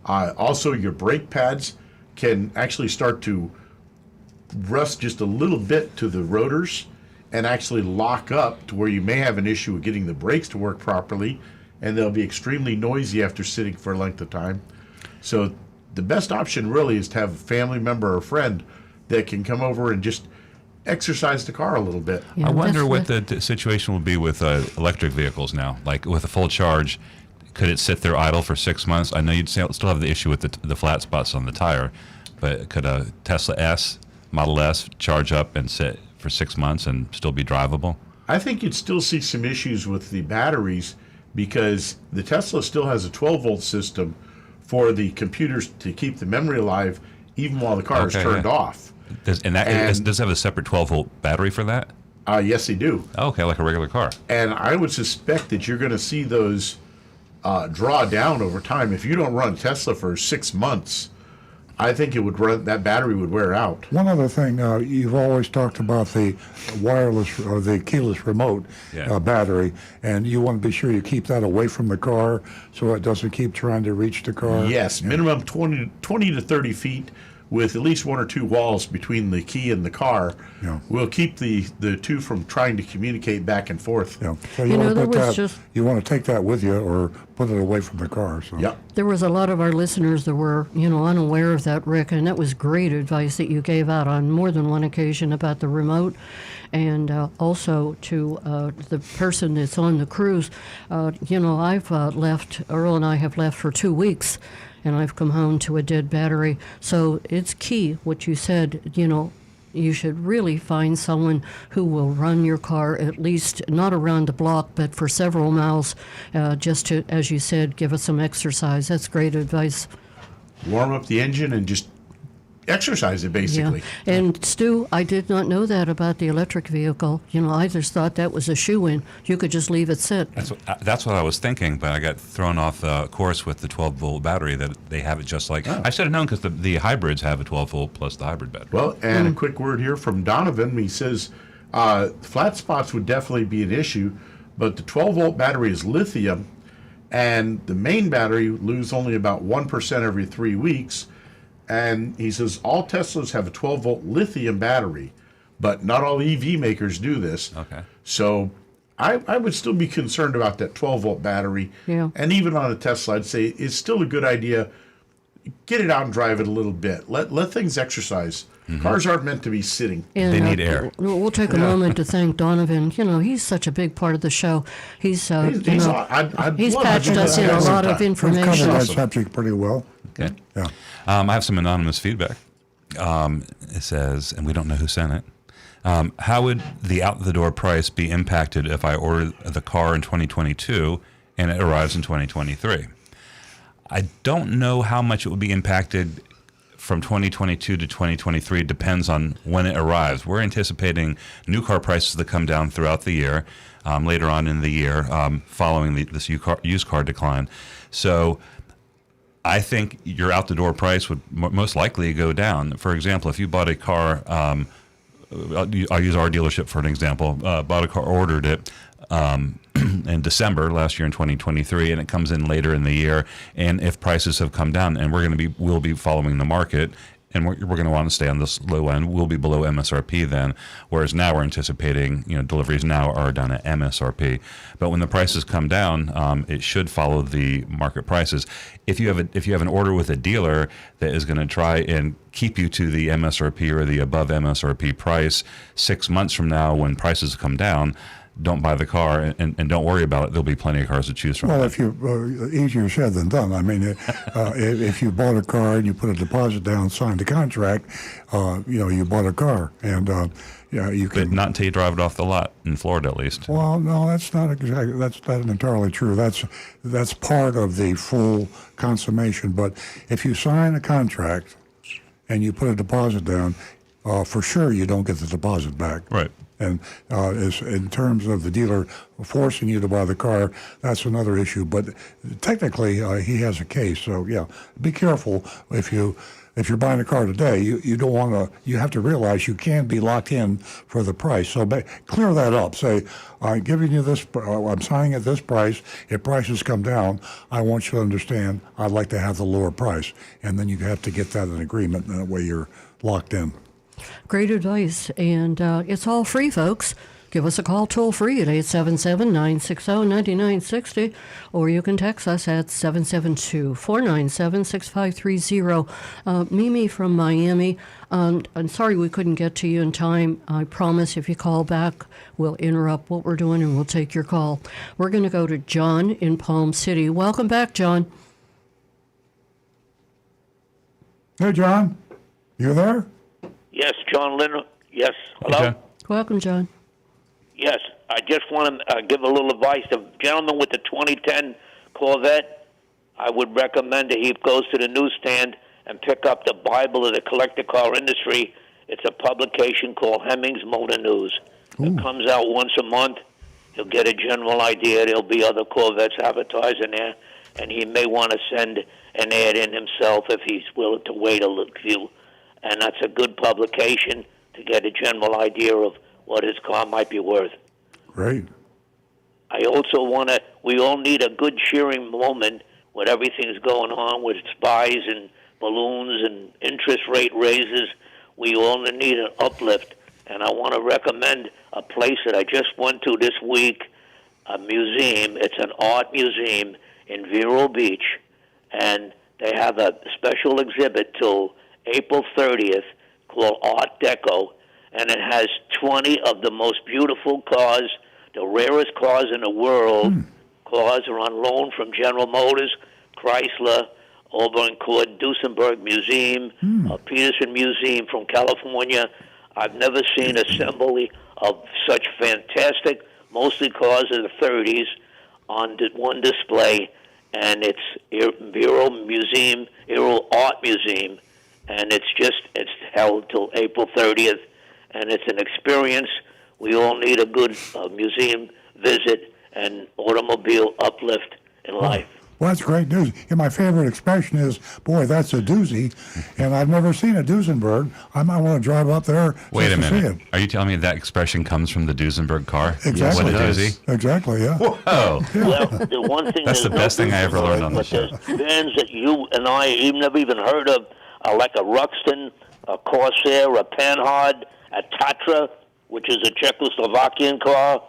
Also, your brake pads can actually start to rust just a little bit to the rotors and actually lock up to where you may have an issue with getting the brakes to work properly, and they'll be extremely noisy after sitting for a length of time. So the best option really is to have a family member or friend that can come over and just exercise the car a little bit. Yeah, I wonder that's what the situation will be with electric vehicles now. Like with a full charge, could it sit there idle for 6 months? I know you'd still have the issue with the flat spots on the tire, but could a Tesla S, Model S, charge up and sit for 6 months and still be drivable? I think you'd still see some issues with the batteries because the Tesla still has a 12-volt system for the computers to keep the memory alive even while the car is Okay, turned yeah. off. Does it have a separate 12-volt battery for that? Yes, they do. Okay, like a regular car. And I would suspect that you're going to see those draw down over time. If you don't run Tesla for 6 months, I think that battery would wear out. One other thing, you've always talked about the wireless or the keyless remote battery, and you want to be sure you keep that away from the car so it doesn't keep trying to reach the car. Yes, minimum 20 to 30 feet with at least 1 or 2 walls between the key and the car. Yeah. Will keep the two from trying to communicate back and forth. Yeah. So You know, want to there put was that, just- you want to take that with you or put it away from the car. So. Yep. There was a lot of our listeners that were, unaware of that, Rick, and that was great advice that you gave out on more than one occasion about the remote, and also to the person that's on the cruise. I've left, Earl and I have left for 2 weeks, and I've come home to a dead battery. So it's key what you said, you should really find someone who will run your car at least not around the block, but for several miles, just to, as you said, give us some exercise. That's great advice. Warm up the engine and just exercise it, basically. Yeah. And Stu, I did not know that about the electric vehicle. I just thought that was a shoe-in. You could just leave it sit. That's what I was thinking, but I got thrown off course with the 12-volt battery that they have it just like. I should have known because the hybrids have a 12-volt plus the hybrid battery. Well, and a quick word here from Donovan. He says flat spots would definitely be an issue, but the 12-volt battery is lithium, and the main battery loses only about 1% every 3 weeks. And he says all Teslas have a 12-volt lithium battery, but not all EV makers do this. Okay. So I would still be concerned about that 12-volt battery. Yeah. And even on a Tesla, I'd say it's still a good idea. Get it out and drive it a little bit. Let things exercise. Cars aren't meant to be sitting. And, They need air. We'll take a moment to thank Donovan. You know, he's such a big part of the show. He's He's patched us in a lot of We've covered information. that subject pretty well. Okay. Yeah. I have some anonymous feedback. It says, and we don't know who sent it. How would the out-the-door price be impacted if I order the car in 2022 and it arrives in 2023? I don't know how much it would be impacted from 2022 to 2023. Depends on when it arrives. We're anticipating new car prices to come down throughout the year, later on in the year, following this used car decline. So I think your out-the-door price would most likely go down. For example, if you bought a car, I'll use our dealership for an example, bought a car, ordered it in December last year in 2023, and it comes in later in the year, and if prices have come down, and we'll be following the market, and we're going to want to stay on this low end, we'll be below MSRP then, whereas now we're anticipating, deliveries now are done at MSRP. But when the prices come down, it should follow the market prices. If you have an order with a dealer that is going to try and keep you to the MSRP or the above MSRP price 6 months from now when prices come down, don't buy the car and don't worry about it. There'll be plenty of cars to choose from. Well, if you easier said than done. I mean, if you bought a car and you put a deposit down, signed a contract, you bought a car, and you can. But not until you drive it off the lot in Florida, at least. Well, no, that's not exactly. That's not entirely true. That's part of the full consummation. But if you sign a contract and you put a deposit down, for sure you don't get the deposit back. Right. And in terms of the dealer forcing you to buy the car, that's another issue. But technically, he has a case. So yeah, be careful if you're buying a car today. You don't want to. You have to realize you can be locked in for the price. So clear that up. Say, I'm giving you this. I'm signing at this price. If prices come down, I want you to understand. I'd like to have the lower price, and then you have to get that in agreement. And that way, you're locked in. Great advice, and it's all free, folks. Give us a call toll free at 877-960-9960, or you can text us at 772-497-6530. Mimi from Miami, I'm sorry we couldn't get to you in time. I promise if you call back, we'll interrupt what we're doing and we'll take your call. We're going to go to John in Palm City. Welcome back, John. Hey, John, you there? Yes, John Lynn. Yes, hello? Okay. Welcome, John. Yes, I just want to give a little advice. The gentleman with the 2010 Corvette, I would recommend that he goes to the newsstand and pick up the Bible of the collector car industry. It's a publication called Hemmings Motor News. It comes out once a month. He'll get a general idea. There'll be other Corvettes advertised in there, and he may want to send an ad in himself if he's willing to wait a little few. And that's a good publication to get a general idea of what his car might be worth. Great. I also we all need a good cheering moment when everything's going on with spies and balloons and interest rate raises. We all need an uplift. And I want to recommend a place that I just went to this week, a museum. It's an art museum in Vero Beach. And they have a special exhibit till April 30th called Art Deco, and it has 20 of the most beautiful cars, the rarest cars in the world. Cars are on loan from General Motors, Chrysler, over in Duesenberg Museum, Peterson Museum from California. I've never seen an assembly of such fantastic, mostly cars of the 30s, on one display, and it's Vero Museum, Earl Art Museum. And it's held till April 30th, and it's an experience. We all need a good museum visit and automobile uplift in life. Well, that's great news. And my favorite expression is, boy, that's a doozy. And I've never seen a Duesenberg. I might want to drive up there Wait a just to see minute. it. Are you telling me that expression comes from the Duesenberg car? Exactly. What a doozy. Exactly, yeah. Oh, Well, the one thing That's the best thing I ever learned on the show. There's bands that you and I you've never even heard of, like a Ruxton, a Corsair, a Panhard, a Tatra, which is a Czechoslovakian car,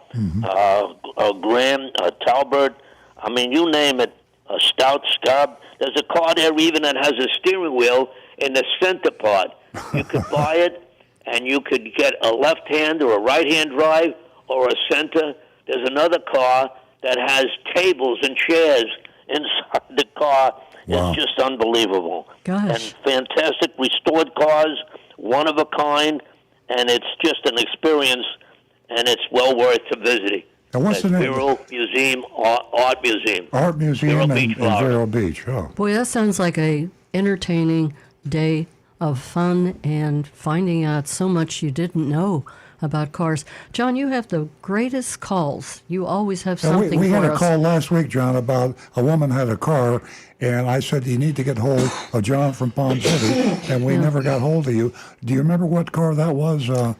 a Graham, a Talbot. I mean, you name it. A Stout Scarab. There's a car there even that has a steering wheel in the center part. You could buy it, and you could get a left-hand or a right-hand drive or a center. There's another car that has tables and chairs inside the car. Wow. It's just unbelievable. Gosh. And fantastic restored cars, one of a kind, and it's just an experience, and it's well worth to visiting. And what's the name? Vero Museum, Art Museum. Art Museum Vero Beach, in Florida. Vero Beach. Oh. Boy, that sounds like a entertaining day of fun and finding out so much you didn't know about cars. John, you have the greatest calls. You always have And something we for had a us. call last week, John, about a woman had a car, and I said, you need to get hold of John from Palm City, and we never got hold of you. Do you remember what car that was? I'll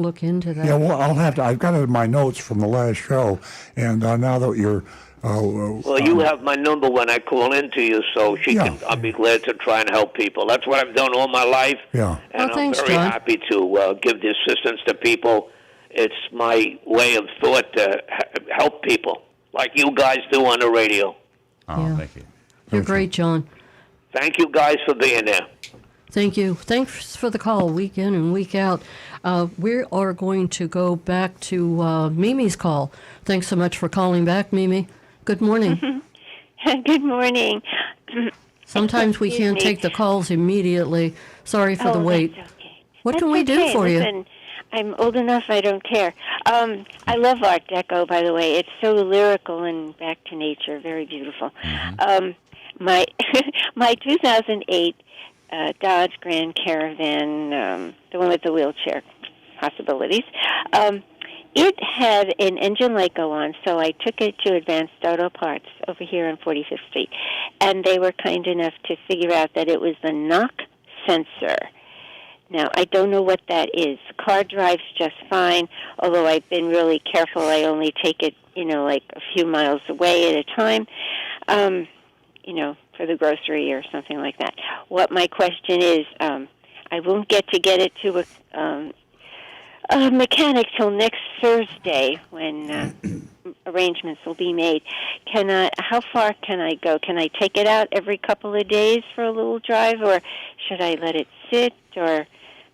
look into that. Yeah, well, I've got it in my notes from the last show, and now that you're... Well, you have my number when I call in to you, so I'll be glad to try and help people. That's what I've done all my life. Yeah. And Well, thanks, I'm very John. happy to give the assistance to people. It's my way of thought to help people, like you guys do on the radio. Oh, Yeah. thank you. You're great, John. Thank you guys for being there. Thank you. Thanks for the call week in and week out. We are going to go back to Mimi's call. Thanks so much for calling back, Mimi. Good morning. Good morning. Sometimes we Excuse can't me. take the calls immediately. Sorry for the wait. That's okay. What That's can we do okay. for you? Listen, I'm old enough, I don't care. I love Art Deco, by the way. It's so lyrical and back to nature, very beautiful. My my 2008 Dodge Grand Caravan, the one with the wheelchair possibilities, it had an engine light go on, so I took it to Advanced Auto Parts over here on 45th Street, and they were kind enough to figure out that it was the knock sensor. Now, I don't know what that is. The car drives just fine, although I've been really careful. I only take it, like a few miles away at a time, for the grocery or something like that. What my question is, I won't get it to a mechanic till next Thursday when arrangements will be made. How far can I go? Can I take it out every couple of days for a little drive, or should I let it sit? Or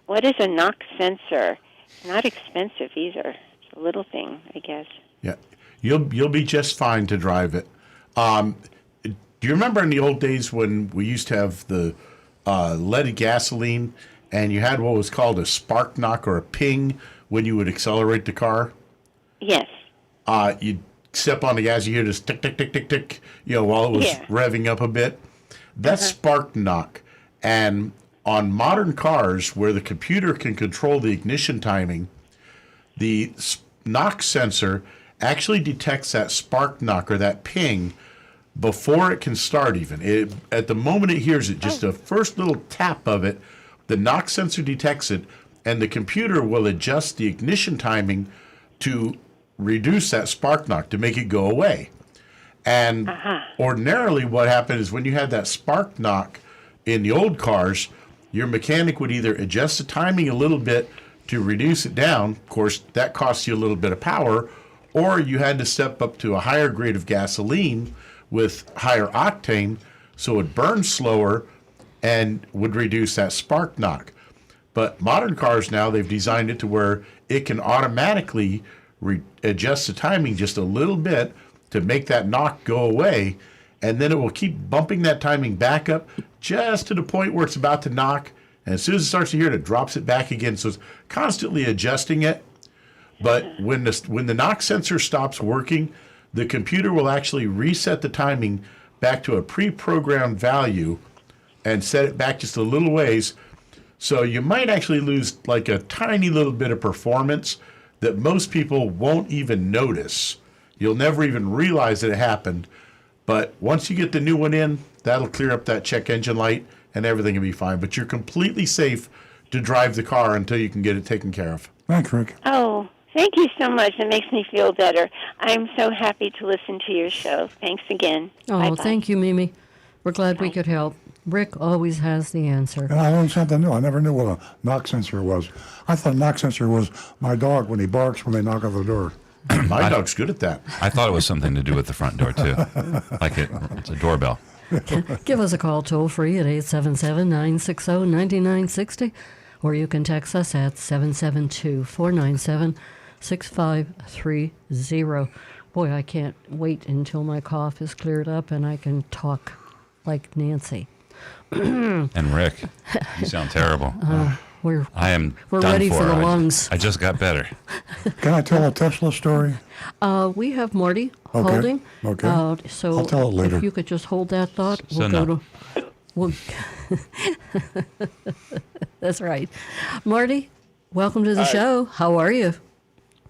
what is a knock sensor? Not expensive either. It's a little thing, I guess. Yeah, you'll be just fine to drive it. Do you remember in the old days when we used to have the leaded gasoline, and you had what was called a spark knock or a ping when you would accelerate the car? Yes. You'd step on the gas, you hear this tick, tick, tick, tick, tick, while it was revving up a bit. That's spark knock. And on modern cars where the computer can control the ignition timing, the knock sensor actually detects that spark knock or that ping before it can start even. At the moment it hears it, just the first little tap of it, the knock sensor detects it, and the computer will adjust the ignition timing to reduce that spark knock, to make it go away. And ordinarily what happened is when you had that spark knock in the old cars, your mechanic would either adjust the timing a little bit to reduce it down. Of course, that costs you a little bit of power, or you had to step up to a higher grade of gasoline with higher octane, so it burns slower and would reduce that spark knock. But modern cars now, they've designed it to where it can automatically adjust the timing just a little bit to make that knock go away, and then it will keep bumping that timing back up just to the point where it's about to knock, and as soon as it starts to hear it, it drops it back again. So it's constantly adjusting it. But when the knock sensor stops working, the computer will actually reset the timing back to a pre-programmed value and set it back just a little ways. So you might actually lose like a tiny little bit of performance that most people won't even notice. You'll never even realize that it happened. But once you get the new one in, that'll clear up that check engine light and everything will be fine. But you're completely safe to drive the car until you can get it taken care of. Thanks, Rick. Oh, thank you so much. It makes me feel better. I'm so happy to listen to your show. Thanks again. Oh, Bye-bye. thank you, Mimi. We're glad we could help. Rick always has the answer. And I learned something new. I never knew what a knock sensor was. I thought a knock sensor was my dog when he barks when they knock on the door. My dog's good at that. I thought it was something to do with the front door too, like it's a doorbell. Give us a call toll free at 877-960-9960, or you can text us at 772-497-6530. Boy, I can't wait until my cough is cleared up and I can talk like Nancy. And Rick, you sound terrible. We're we're ready for the lungs. I just got better. Can I tell a Tesla story? We have Marty Okay. holding. Okay. So I'll tell it later. if you could just hold that thought, So we'll no. go to. We'll That's right. Marty, welcome to the show. How are you?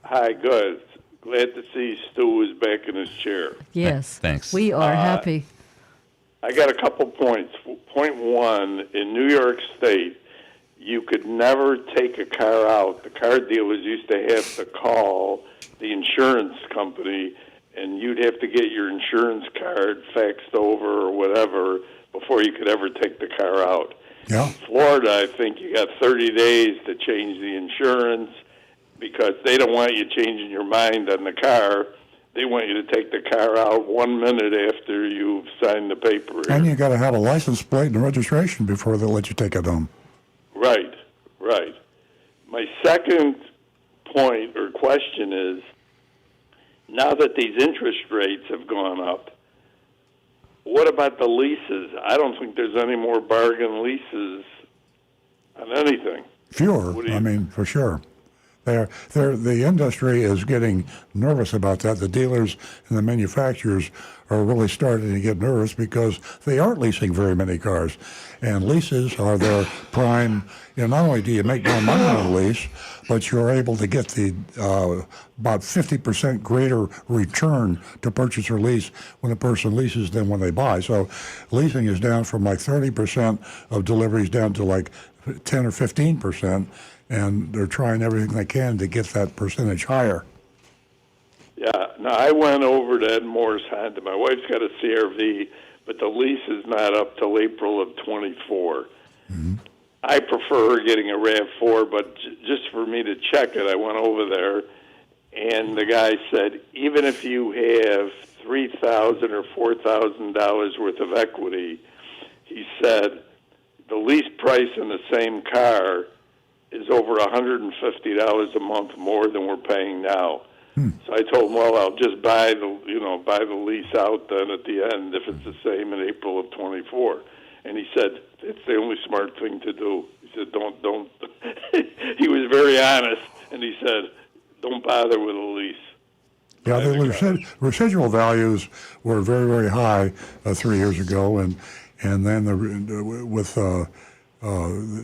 Hi, good. Glad to see Stu is back in his chair. Yes. Thanks. We are happy. I got a couple points. Point one, in New York State, you could never take a car out. The car dealers used to have to call the insurance company, and you'd have to get your insurance card faxed over or whatever before you could ever take the car out. Yeah. In Florida, I think you got 30 days to change the insurance because they don't want you changing your mind on the car. They want you to take the car out 1 minute after you've signed the paper. And you got to have a license plate and registration before they'll let you take it home. Right, right. My second point or question is, now that these interest rates have gone up, what about the leases? I don't think there's any more bargain leases on anything. Fewer, What do you- I mean, for sure. The industry is getting nervous about that. The dealers and the manufacturers are really starting to get nervous because they aren't leasing very many cars. And leases are their prime, not only do you make more money on a lease, but you're able to get the about 50% greater return to purchase or lease when a person leases than when they buy. So leasing is down from like 30% of deliveries down to like 10 or 15%. And they're trying everything they can to get that percentage higher. Yeah, now I went over to Ed Moore's Honda. My wife's got a CRV, but the lease is not up till April of 24. Mm-hmm. I prefer getting a RAV4, but just for me to check it, I went over there, and the guy said, even if you have $3,000 or $4,000 worth of equity, he said, the lease price in the same car is over $150 a month more than we're paying now. So I told him, well, I'll just buy the lease out then at the end if it's the same in April of 24. And he said, it's the only smart thing to do. He said, don't. He was very honest, and he said, don't bother with a lease. Yeah, the residual values were very, very high 3 years ago, and then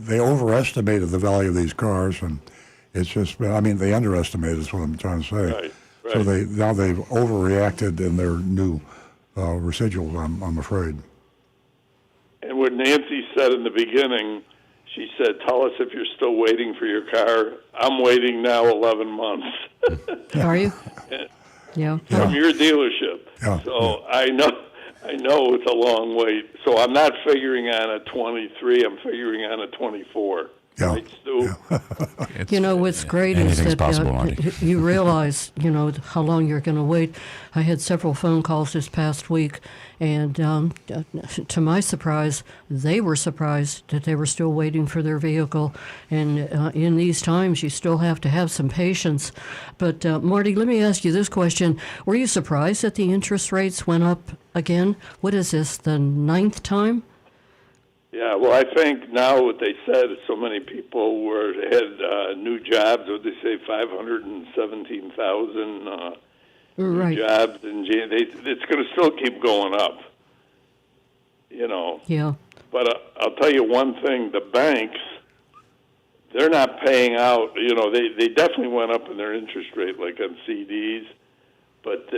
they overestimated the value of these cars, and it's just, they underestimated is what I'm trying to say. Right. So they've overreacted in their new residuals, I'm afraid. And what Nancy said in the beginning, she said, tell us if you're still waiting for your car. I'm waiting now 11 months. Are you? Yeah. From your dealership. Yeah. So I know it's a long wait. So I'm not figuring on a 23. I'm figuring on a 24. Yeah. Right, Stu? What's great is anything's that possible, Marty. you realize, how long you're going to wait. I had several phone calls this past week, and to my surprise, they were surprised that they were still waiting for their vehicle. And in these times, you still have to have some patience. But Marty, let me ask you this question. Were you surprised that the interest rates went up again? What is this, the 9th time? Yeah, well, I think now what they said is so many people had new jobs. What they say, 517,000 Right. jobs, and it's going to still keep going up. Yeah. But I'll tell you one thing: the banks, they're not paying out. They definitely went up in their interest rate, like on CDs, but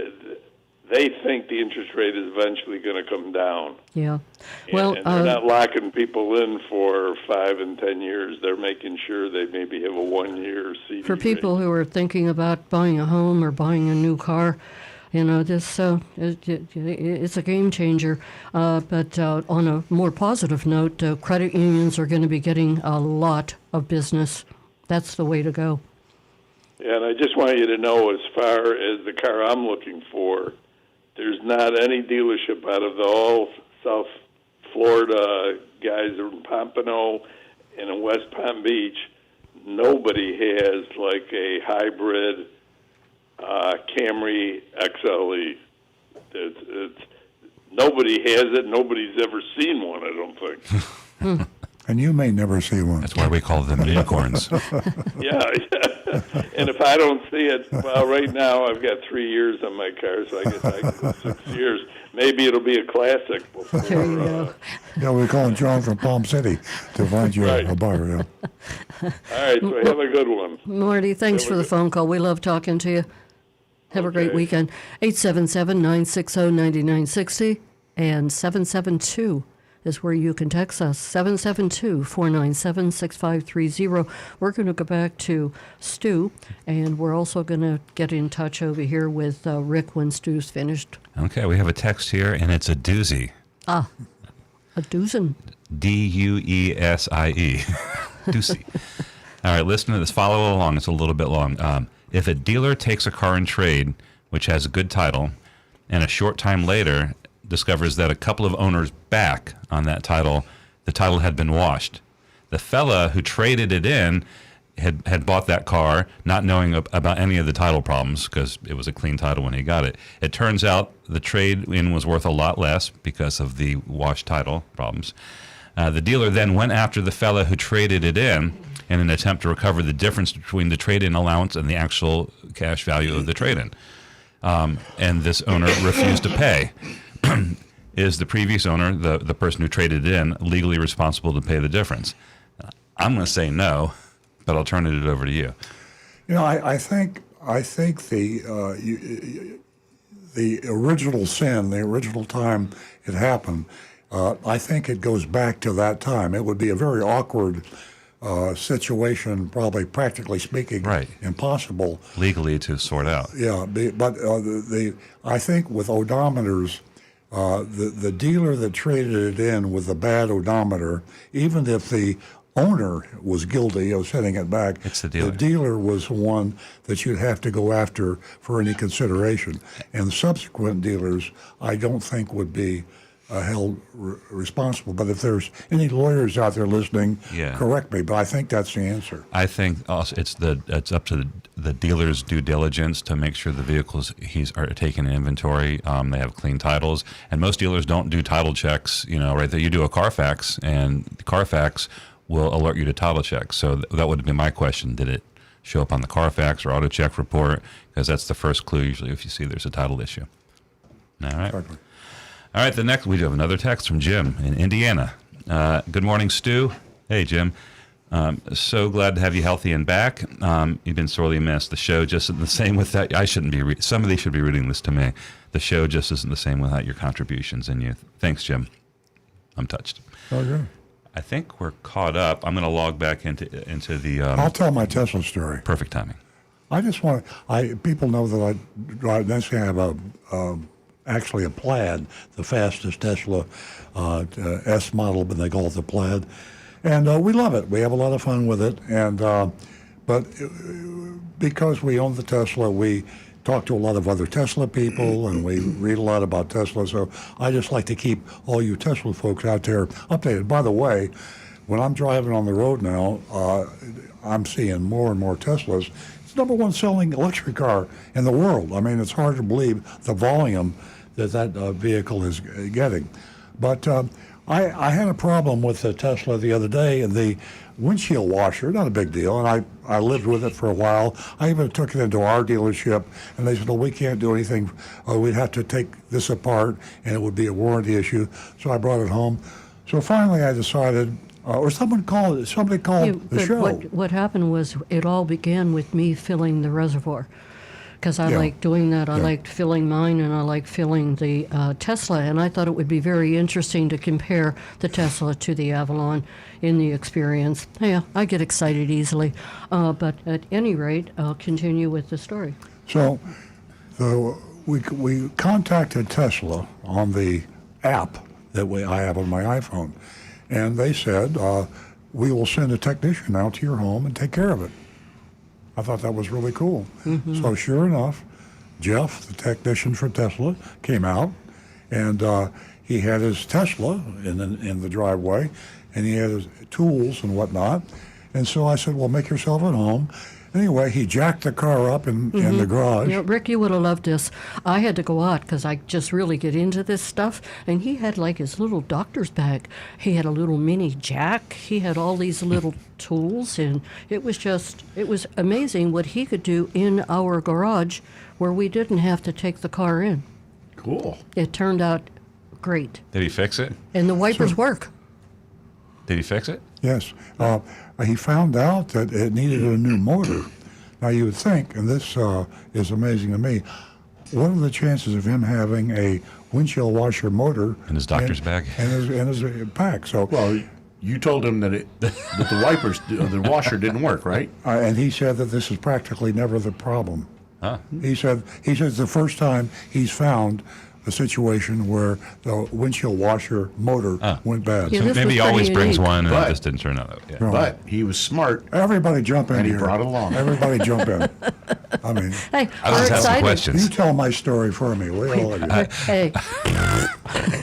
they think the interest rate is eventually going to come down. Yeah. Well, and they're not locking people in for 5 and 10 years. They're making sure they maybe have a 1-year CD for people who are thinking about buying a home or buying a new car, this it's a game changer. But on a more positive note, credit unions are going to be getting a lot of business. That's the way to go. Yeah, and I just want you to know, as far as the car I'm looking for, there's not any dealership out of all South Florida guys in Pompano and in West Palm Beach, nobody has like a hybrid Camry XLE. It's nobody has it. Nobody's ever seen one, I don't think. And you may never see one. That's why we call them unicorns. Yeah. And if I don't see it, well, right now I've got 3 years on my car, so I guess I can go 6 years. Maybe it'll be a classic. Before, There you go. Yeah, we're calling John from Palm City to find you Right. a buyer. Yeah. All right, so have a good one. Marty, thanks for the phone call. We love talking to you. Have a great Okay. weekend. 877-960-9960 and 772 is where you can text us, 772-497-6530. We're going to go back to Stu, and we're also going to get in touch over here with Rick when Stu's finished. Okay, we have a text here, and it's a doozy. A dozen. D-U-E-S-I-E. Doozy. All right, listen to this. Follow along. It's a little bit long. If a dealer takes a car in trade, which has a good title, and a short time later discovers that a couple of owners back on that title, the title had been washed. The fella who traded it in had bought that car not knowing about any of the title problems because it was a clean title when he got it. It turns out the trade-in was worth a lot less because of the washed title problems. The dealer then went after the fella who traded it in an attempt to recover the difference between the trade-in allowance and the actual cash value of the trade-in. And this owner refused to pay. Is the previous owner, the person who traded it in, legally responsible to pay the difference? I'm going to say no, but I'll turn it over to you. You know, I think the original sin, the original time it happened, I think it goes back to that time. It would be a very awkward situation, probably practically speaking, Right. impossible Legally to sort out. Yeah, but I think with odometers, the dealer that traded it in with the bad odometer, even if the owner was guilty of sending it back, It's the dealer. The dealer was the one that you'd have to go after for any consideration. And subsequent dealers, I don't think would be held responsible. But if there's any lawyers out there listening, Yeah. correct me. But I think that's the answer. I think also it's up to the dealer's due diligence to make sure the vehicles are taking an inventory. They have clean titles, and most dealers don't do title checks. Right there, you do a Carfax, and the Carfax will alert you to title checks. So that would be my question: did it show up on the Carfax or auto check report? Because that's the first clue usually if you see there's a title issue. All right. Exactly. All right, we do have another text from Jim in Indiana. Good morning, Stu. Hey, Jim. So glad to have you healthy and back. You've been sorely missed. The show just isn't the same without. I shouldn't be. Somebody should be reading this to me. The show just isn't the same without your contributions and you. Thanks, Jim. I'm touched. Okay. I think we're caught up. I'm going to log back into the. I'll tell my Tesla story. Perfect timing. I just want people know that I drive. Next thing I have actually a Plaid, the fastest Tesla S model, but they call it the Plaid, and we love it. We have a lot of fun with it, and but because we own the Tesla, we talk to a lot of other Tesla people, and we read a lot about Tesla. So I just like to keep all you Tesla folks out there updated. By the way, when I'm driving on the road now, I'm seeing more and more Teslas. It's the number one selling electric car in the world. I mean, it's hard to believe the volume that vehicle is getting. But I had a problem with the Tesla the other day, and the windshield washer, not a big deal, and I lived with it for a while. I even took it into our dealership, and they said, well, we can't do anything. We'd have to take this apart, and it would be a warranty issue. So I brought it home. So finally I decided, or somebody called the show. What happened was it all began with me filling the reservoir. Because I like doing that. I liked filling mine, and I like filling the Tesla. And I thought it would be very interesting to compare the Tesla to the Avalon in the experience. Yeah, I get excited easily. But at any rate, I'll continue with the story. So we contacted Tesla on the app that I have on my iPhone. And they said, we will send a technician out to your home and take care of it. I thought that was really cool. Mm-hmm. So sure enough, Jeff, the technician for Tesla, came out, and he had his Tesla in the driveway, and he had his tools and whatnot. And so I said, well, make yourself at home. Anyway, he jacked the car up in the garage. You know, Rick, you would have loved this. I had to go out because I just really get into this stuff. And he had like his little doctor's bag. He had a little mini jack. He had all these little tools. And it was amazing what he could do in our garage where we didn't have to take the car in. Cool. It turned out great. Did he fix it? And the wipers work. Did he fix it? Yes. He found out that it needed a new motor. Now, you would think, and this is amazing to me, what are the chances of him having a windshield washer motor In his doctor's bag? in his pack? So, Well, you told him that that the wipers, the washer didn't work, right? and he said that this is practically never the problem. Huh. He said it's the first time he's found a situation where the windshield washer motor went bad. Yeah, So this Maybe he was always pretty brings unique. one, and But- it just didn't turn out that way. Yeah. No. But he was smart. everybody jump in And he here. brought it along. Everybody jump in. I mean, Hey, I we're just have some excited. you questions. tell my story for me, will you, all of you? Hey,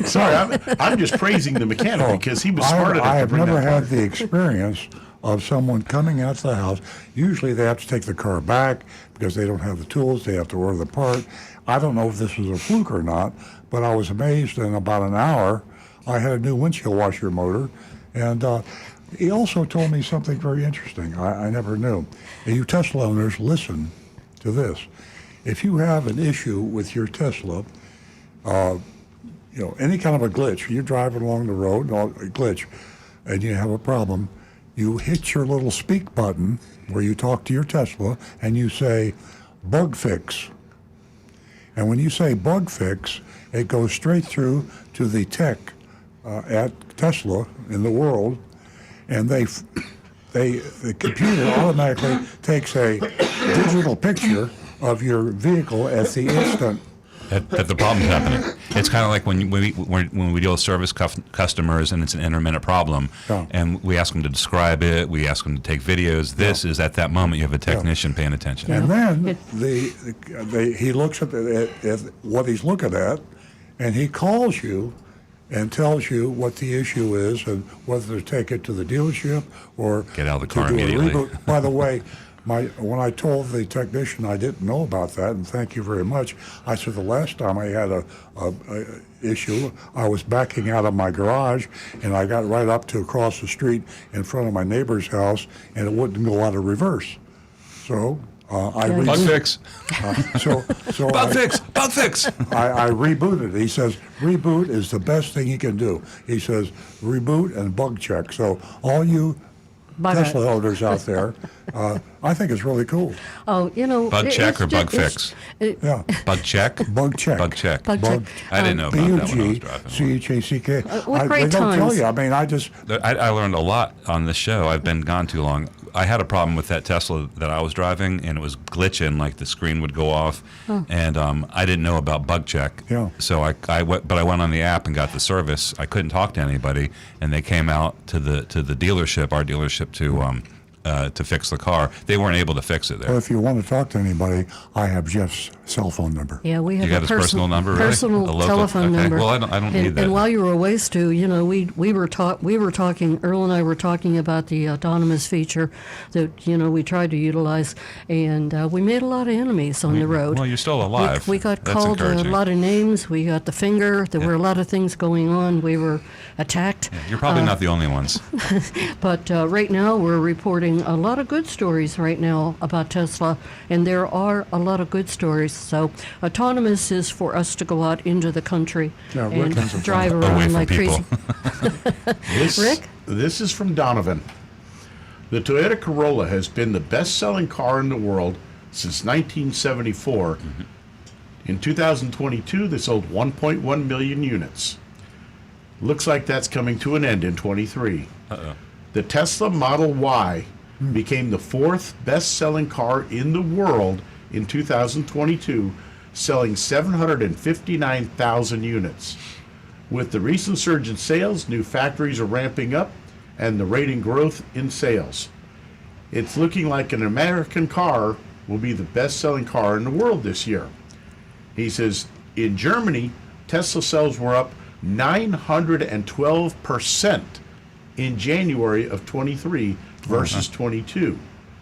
Sorry, I'm just praising the mechanic because he was smart enough I to have bring never that had part. the experience of someone coming out to the house. Usually they have to take the car back because they don't have the tools. They have to order the part. I don't know if this was a fluke or not, but I was amazed in about an hour I had a new windshield washer motor. And he also told me something very interesting I never knew. And you Tesla owners, listen to this. If you have an issue with your Tesla, any kind of a glitch, you're driving along the road, a glitch, and you have a problem, you hit your little speak button where you talk to your Tesla and you say, bug fix. And when you say bug fix, it goes straight through to the tech at Tesla in the world, and the computer automatically takes a digital picture of your vehicle at the instant. That the problem's happening. It's kind of like when we deal with service customers and it's an intermittent problem, Yeah. and we ask them to describe it, we ask them to take videos. This is at that moment you have a technician paying attention. And then he looks at what he's looking at, and he calls you and tells you what the issue is and whether to take it to the dealership or Get out of the to car do a immediately. reboot. By the way, when I told the technician I didn't know about that, and thank you very much, I said the last time I had a issue, I was backing out of my garage, and I got right up to across the street in front of my neighbor's house, and it wouldn't go out of reverse. So I Yeah. Bug rebooted. fix. So Bug fix. Bug fix. I rebooted. He says reboot is the best thing you can do. He says reboot and bug check. So all you Bye-bye. Tesla owners out there, I think it's really cool. oh, Bug check it's or bug just- fix? Yeah, Bug check. bug check. Bug check. Bug Bug- check. I didn't know about that when I was driving. B-U-G-C-H-A-C-K. what great they don't tell times. you. I mean, I just I learned a lot on this show. I've been gone too long. I had a problem with that Tesla that I was driving, and it was glitching, like the screen would go off, and I didn't know about bug check. Yeah. So I went on the app and got the service. I couldn't talk to anybody, and they came out to the dealership, our dealership, to fix the car. They weren't able to fix it well, there. if you want to talk to anybody, I have Jeff's cell phone number. Yeah, we have You got a his personal number, really? personal A local- telephone okay. number. Well, I don't and, need that. And while you were away, Stu, we were talking. Earl and I were talking about the autonomous feature that we tried to utilize, and we made a lot of enemies on the road. Well, you're still alive. We got That's called a encouraging. lot of names. We got the finger. There were a lot of things going on. We were attacked. You're probably not the only ones. But right now, we're reporting a lot of good stories right now about Tesla, and there are a lot of good stories. So, autonomous is for us to go out into the country Yeah, Rick and has a drive phone. around Away from like people. crazy. Rick? This is from Donovan. The Toyota Corolla has been the best-selling car in the world since 1974. In 2022, they sold 1.1 million units. Looks like that's coming to an end in 23. The Tesla Model Y became the fourth best-selling car in the world in 2022, selling 759,000 units. With the recent surge in sales, new factories are ramping up and the rate in growth in sales. It's looking like an American car will be the best-selling car in the world this year. He says, in Germany, Tesla sales were up 912% in January of 23 versus 22.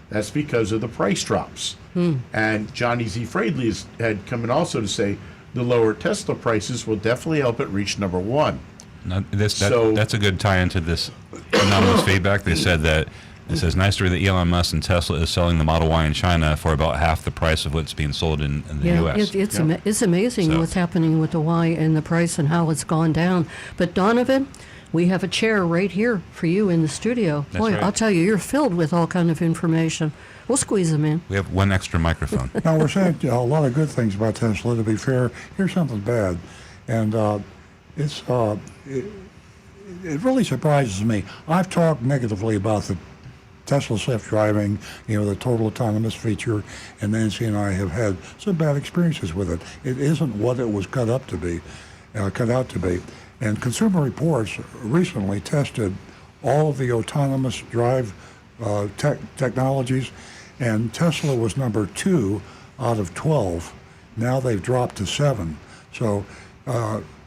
That's because of the price drops. And Johnny Z. Fradley had come in also to say the lower Tesla prices will definitely help it reach number one. Now, that's a good tie into this anonymous feedback. They said that it says nice to read that Elon Musk and Tesla is selling the Model Y in China for about half the price of what's being sold in the U.S. It's amazing what's happening with the Y and the price and how it's gone down. But Donovan, we have a chair right here for you in the studio. That's Boy, right. I'll tell you, you're filled with all kind of information. We'll squeeze them in. We have one extra microphone. Now, we're saying a lot of good things about Tesla. To be fair, here's something bad. And it really surprises me. I've talked negatively about the Tesla self-driving, the total autonomous feature, and Nancy and I have had some bad experiences with it. It isn't what it was cut out to be. And Consumer Reports recently tested all of the autonomous drive technologies, and Tesla was number 2 out of 12. Now they've dropped to 7. So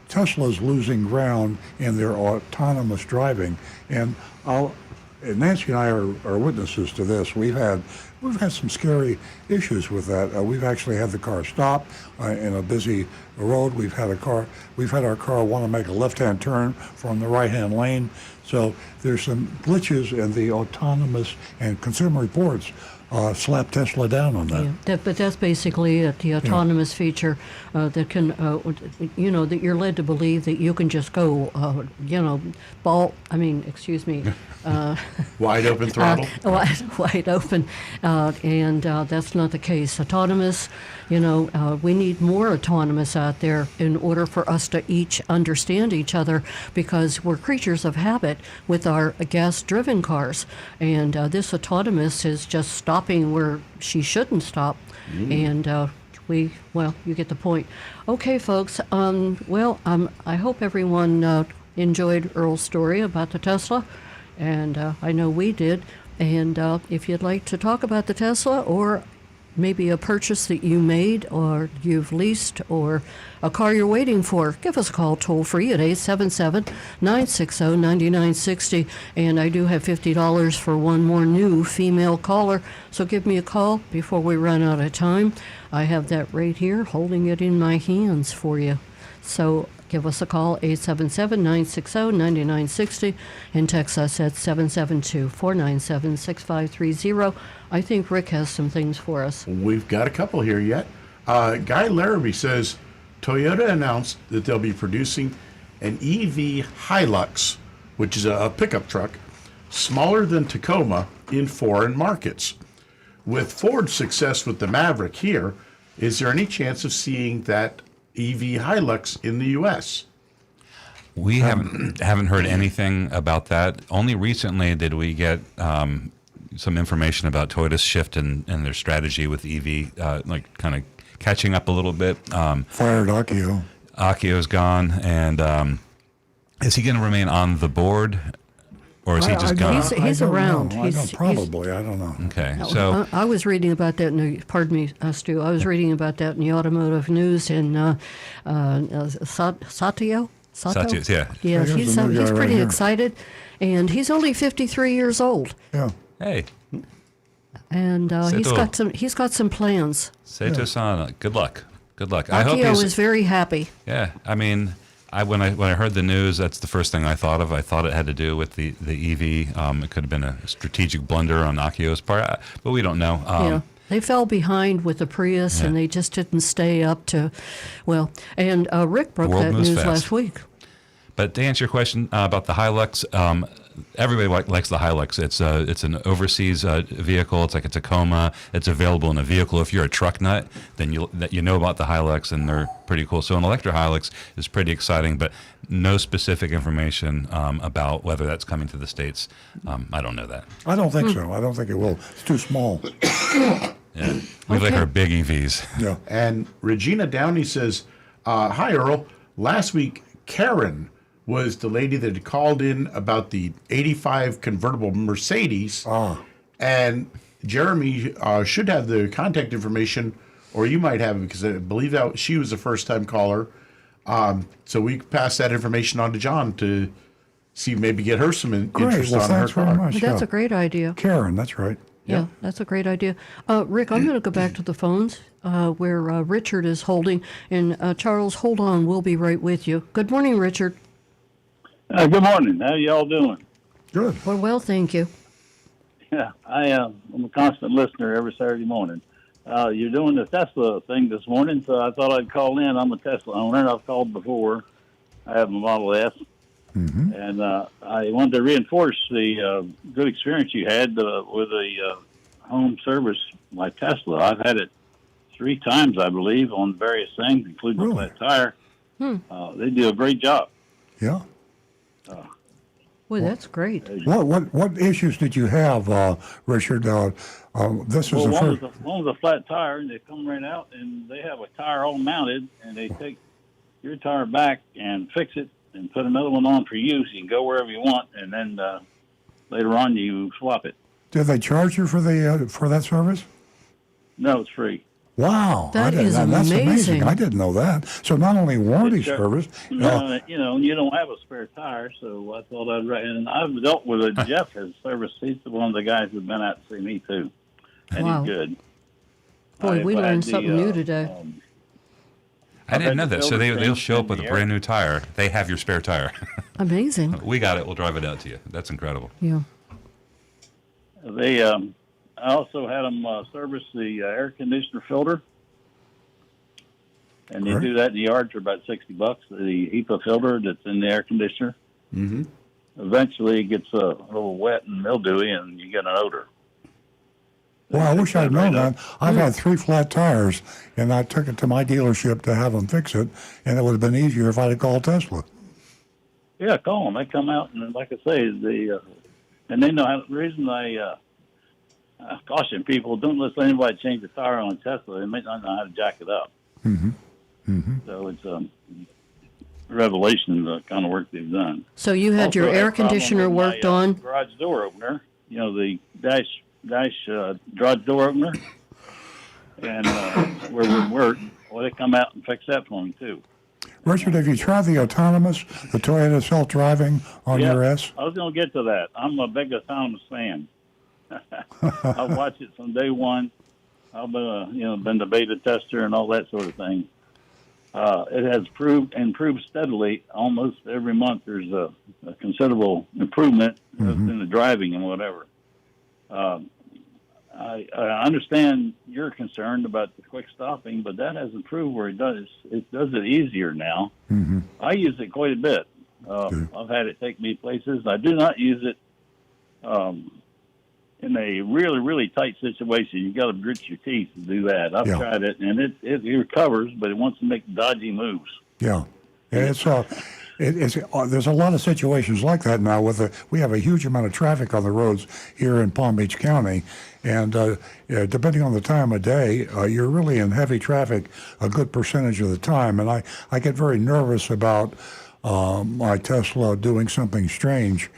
Tesla's losing ground in their autonomous driving, and Nancy and I are witnesses to this. We've had some scary issues with that. We've actually had the car stop in a busy road. We've had our car want to make a left-hand turn from the right-hand lane. So there's some glitches in the autonomous, and Consumer Reports slap Tesla down on that. Yeah, but that's basically it, the autonomous feature that can, that you're led to believe that you can just go, wide open throttle. Wide open, and that's not the case. Autonomous, we need more autonomous out there in order for us to each understand each other, because we're creatures of habit with our gas-driven cars, and this autonomous is just stopping where she shouldn't stop, and you get the point. Okay, folks. I hope everyone enjoyed Earl's story about the Tesla, and I know we did. And if you'd like to talk about the Tesla, or maybe a purchase that you made or you've leased, or a car you're waiting for, give us a call toll free at 877-960-9960. And I do have $50 for one more new female caller, so give me a call before we run out of time. I have that right here, holding it in my hands for you. So give us a call, 877-960-9960, and text us at 772-497-6530. I think Rick has some things for us. We've got a couple here yet. Guy Larrabee says Toyota announced that they'll be producing an EV Hilux, which is a pickup truck, smaller than Tacoma in foreign markets. With Ford's success with the Maverick here, is there any chance of seeing that EV Hilux in the U.S.? We haven't heard anything about that. Only recently did we get some information about Toyota's shift in their strategy with EV, kind of catching up a little bit. Fired Akio. Akio's gone, and is he going to remain on the board, or is he just gone? He's around. Probably. I don't know. Okay, so I was reading about that. Pardon me, Stu. I was reading about that in the automotive news in Satio. Sato, yeah. Yeah, Here's he's the new guy right pretty here. excited, and he's only 53 years old. Yeah. Hey, And he's got some plans. Sato-san, good luck. Good luck. I hope Akio is very happy. Yeah, I mean, when I heard the news, that's the first thing I thought of. I thought it had to do with the EV. It could have been a strategic blunder on Akio's part, but we don't know. They fell behind with the Prius, and they just didn't stay up to, and Rick broke World that moves news fast. last week. But to answer your question about the Hilux, everybody likes the Hilux. It's an overseas vehicle. It's like a Tacoma. It's available in a vehicle. If you're a truck nut, then you know about the Hilux, and they're pretty cool. So an electric Hilux is pretty exciting, but no specific information about whether that's coming to the States. I don't know that. I don't think so. I don't think it will. It's too small. Yeah, we like our big EVs. Yeah. And Regina Downey says, hi, Earl. Last week, Karen was the lady that had called in about the 85 convertible Mercedes. And Jeremy should have the contact information, or you might have it, because I believe that she was a first-time caller. So we pass that information on to John to see maybe get her some Great. interest Well, on her thanks very car. much. That's yeah. a great idea. Karen, that's right. Yeah, that's a great idea. Rick, I'm going to go back to the phones where Richard is holding. And Charles, hold on. We'll be right with you. Good morning, Richard. Good morning. How y'all doing? Good. Well, thank you. Yeah, I'm a constant listener every Saturday morning. You're doing the Tesla thing this morning, so I thought I'd call in. I'm a Tesla owner. I've called before. I have a Model S. Mm-hmm. And I wanted to reinforce the good experience you had with the home service like Tesla. I've had it 3 times, I believe, on various things, including Really? a flat tire. They do a great job. Yeah. Well, that's great. What issues did you have, Richard? This is Well, the first. one was a flat tire, and they come right out, and they have a tire all mounted, and they take your tire back and fix it and put another one on for use. You can go wherever you want, and then later on you swap it. Did they charge you for that service? No, it's free. Wow, That is that's amazing. amazing. I didn't know that. So not only warranty It's, service. You don't have a spare tire, so I thought I'd write. And I've dealt with it. Jeff has serviced. He's one of the guys who's been out to see me too, and Wow. he's good. Boy, we I've had learned something new today. I didn't know had the that. So they'll filter show up changed with in a the brand new tire. They have your spare tire. Amazing. We got it. We'll drive it out to you. That's incredible. Yeah. They, I also had them service the air conditioner filter, and they Right. do that in the yard for about $60. The HEPA filter that's in the air conditioner. Mm-hmm. Eventually, it gets a little wet and mildewy, and you get an odor. Well, I wish I'd known that. I've Hmm. had 3 flat tires, and I took it to my dealership to have them fix it, and it would have been easier if I'd have called Tesla. Yeah, call them. They come out, and like I say, and they know how. The reason I caution people: don't let anybody change the tire on a Tesla. They might not know how to jack it up. Mm-hmm. Mm-hmm. So it's a revelation of the kind of work they've done. So you had Also your had air a problem conditioner with my, worked on. Garage door opener. You know, the dash garage door opener, and where we work. Well, they come out and fix that for me too. Richard, have you tried the autonomous, the Toyota self-driving on Yeah, your S? I was going to get to that. I'm a big autonomous fan. I watch it from day one. I've been the beta tester and all that sort of thing. It has improved steadily. Almost every month, there's a considerable improvement in the driving and whatever. I understand you're concerned about the quick stopping, but that has improved where it does it easier now. Mm-hmm. I use it quite a bit. I've had it take me places. I do not use it in a really, really tight situation. You got to grit your teeth to do that. I've tried it, and it recovers, but it wants to make dodgy moves. Yeah. It's there's a lot of situations like that now. We have a huge amount of traffic on the roads here in Palm Beach County, and depending on the time of day, you're really in heavy traffic a good percentage of the time. And I get very nervous about my Tesla doing something strange.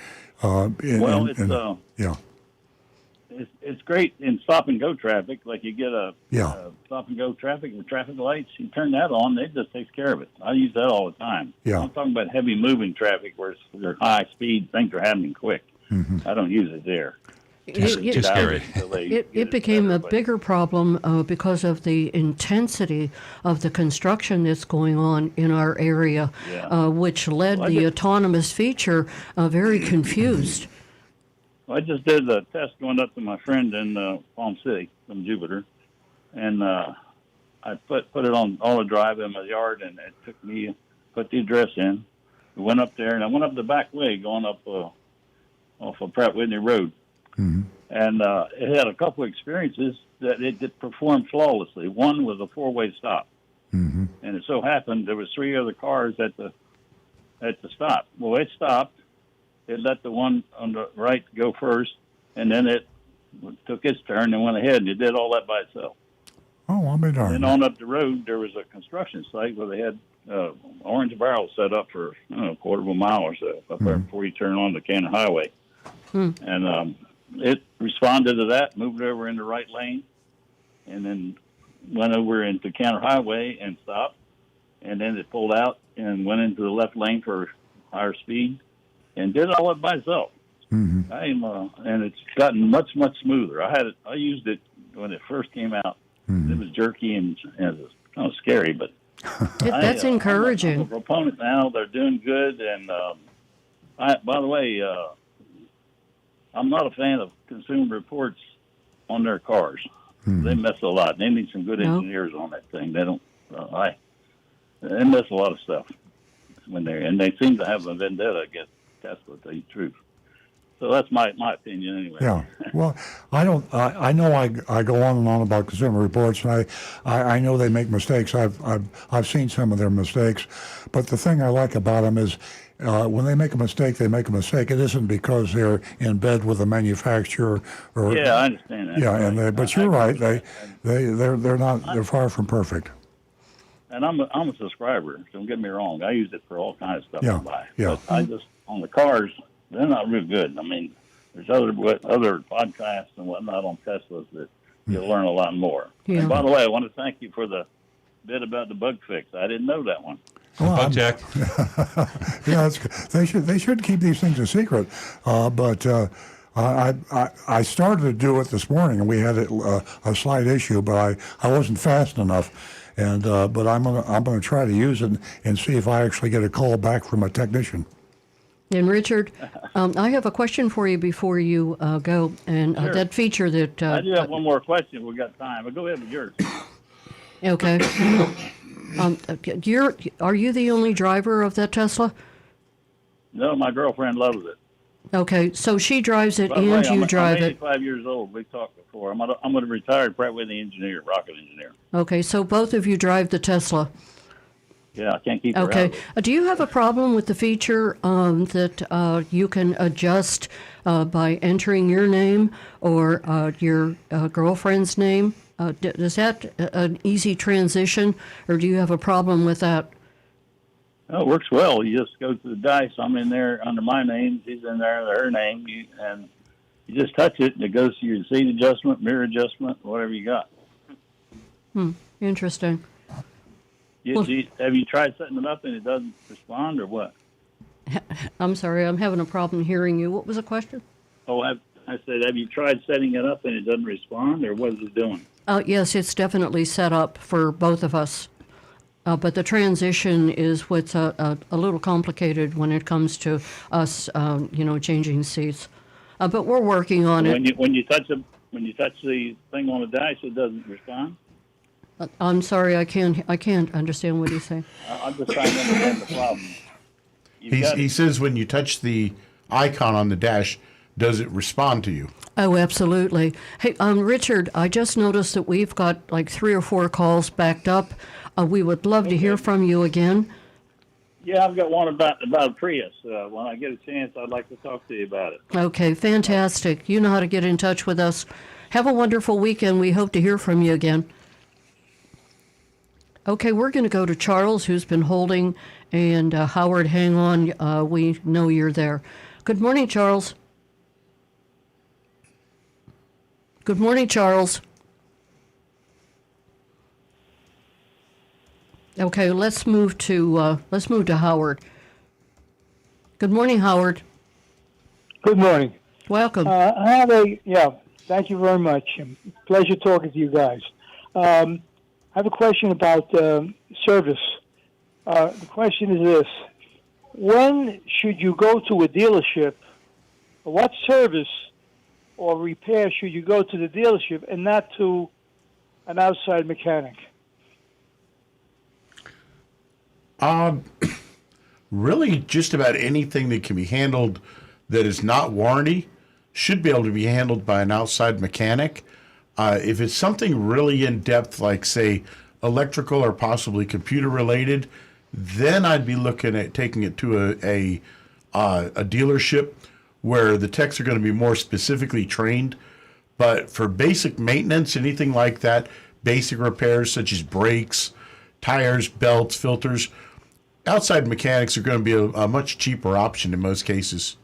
It's great in stop and go traffic. Like you get a stop and go traffic with traffic lights, you turn that on, it just takes care of it. I use that all the time. Yeah. I'm talking about heavy moving traffic where they're high speed, things are happening quick. Mm-hmm. I don't use it there. Too scary. It became a bigger problem because of the intensity of the construction that's going on in our area, which led the autonomous feature very confused. I just did a test going up to my friend in Palm City from Jupiter, and I put it on all the drive in my yard, and it took me put the address in. We went up there, and I went up the back way going up off of Pratt Whitney Road. Mm-hmm. And it had a couple of experiences that it did perform flawlessly. One was a 4-way stop, Mm-hmm. and it so happened there was 3 other cars at the stop. Well, it stopped. It let the one on the right go first, and then it took its turn and went ahead, and it did all that by itself. Oh, I'll be darned. And on up the road, there was a construction site where they had orange barrels set up for a quarter of a mile or so up there before you turn on the Cannon Highway. And it responded to that, moved over in the right lane, and then went over into Cannon Highway and stopped. and then it pulled out and went into the left lane for higher speed, and did all it by itself. Mm-hmm. And it's gotten much smoother. I used it when it first came out. Mm-hmm. It was jerky and it was kind of scary, but That's encouraging. I'm a proponent now. They're doing good, and by the way, I'm not a fan of Consumer Reports on their cars. Mm-hmm. They mess a lot. They need some good engineers on that thing. They don't. They mess a lot of stuff and they seem to have a vendetta against Tesla. To tell you the truth. So that's my opinion anyway. Yeah. Well, I don't. I know I go on and on about Consumer Reports, and I know they make mistakes. I've seen some of their mistakes, but the thing I like about them is when they make a mistake, they make a mistake. It isn't because they're in bed with the manufacturer or. Yeah, I understand that. Yeah, right. but you're right. They're not. They're far from perfect. And I'm a subscriber. Don't get me wrong. I use it for all kinds of stuff Yeah, I buy. yeah. But I just on the cars. They're not real good. I mean, there's other podcasts and whatnot on Teslas that you'll learn a lot more. Yeah. And by the way, I want to thank you for the bit about the bug fix. I didn't know that one. Bug check. Yeah, they should keep these things a secret. But I started to do it this morning, and we had a slight issue, but I wasn't fast enough. And but I'm gonna try to use it and see if I actually get a call back from a technician. And Richard, I have a question for you before you go. And Sure. that feature that... I do have one more question. We got time. But go ahead with yours. Okay. Are you the only driver of that Tesla? No, my girlfriend loves it. Okay, so she drives it By the way, and you drive I'm it. 85 years old. We talked before. I'm going to retire probably the engineer, rocket engineer. Okay, so both of you drive the Tesla. Yeah, I can't keep her out Okay. of it. Do you have a problem with the feature that you can adjust by entering your name or your girlfriend's name? Is that an easy transition, or do you have a problem with that? No, it works well. You just go to the dice. I'm in there under my name. She's in there under her name. And you just touch it, and it goes to your seat adjustment, mirror adjustment, whatever you got. Interesting. Have you tried setting it up and it doesn't respond, or what? I'm sorry, I'm having a problem hearing you. What was the question? Oh, I said, have you tried setting it up and it doesn't respond, or what is it doing? Yes, it's definitely set up for both of us. But the transition is what's a little complicated when it comes to us, changing seats. But we're working on it. When you touch the thing on the dice, it doesn't respond. I'm sorry, I can't understand what he's saying. I'm just trying to understand the problem. He says when you touch the icon on the dash, does it respond to you? Oh, absolutely. Hey, Richard, I just noticed that we've got like 3 or 4 calls backed up. We would love to hear from you again. Yeah, I've got one about a Prius. When I get a chance, I'd like to talk to you about it. Okay, fantastic. You know how to get in touch with us. Have a wonderful weekend. We hope to hear from you again. Okay, we're going to go to Charles, who's been holding, and Howard, hang on. We know you're there. Good morning, Charles. Good morning, Charles. Okay, let's move to Howard. Good morning, Howard. Good morning. Welcome. Thank you very much. Pleasure talking to you guys. I have a question about service. The question is this: when should you go to a dealership? What service or repair should you go to the dealership and not to an outside mechanic? Really, just about anything that can be handled that is not warranty should be able to be handled by an outside mechanic. If it's something really in depth, like say electrical or possibly computer related, then I'd be looking at taking it to a dealership where the techs are going to be more specifically trained. But for basic maintenance, anything like that, basic repairs such as brakes, tires, belts, filters, outside mechanics are going to be a much cheaper option in most cases.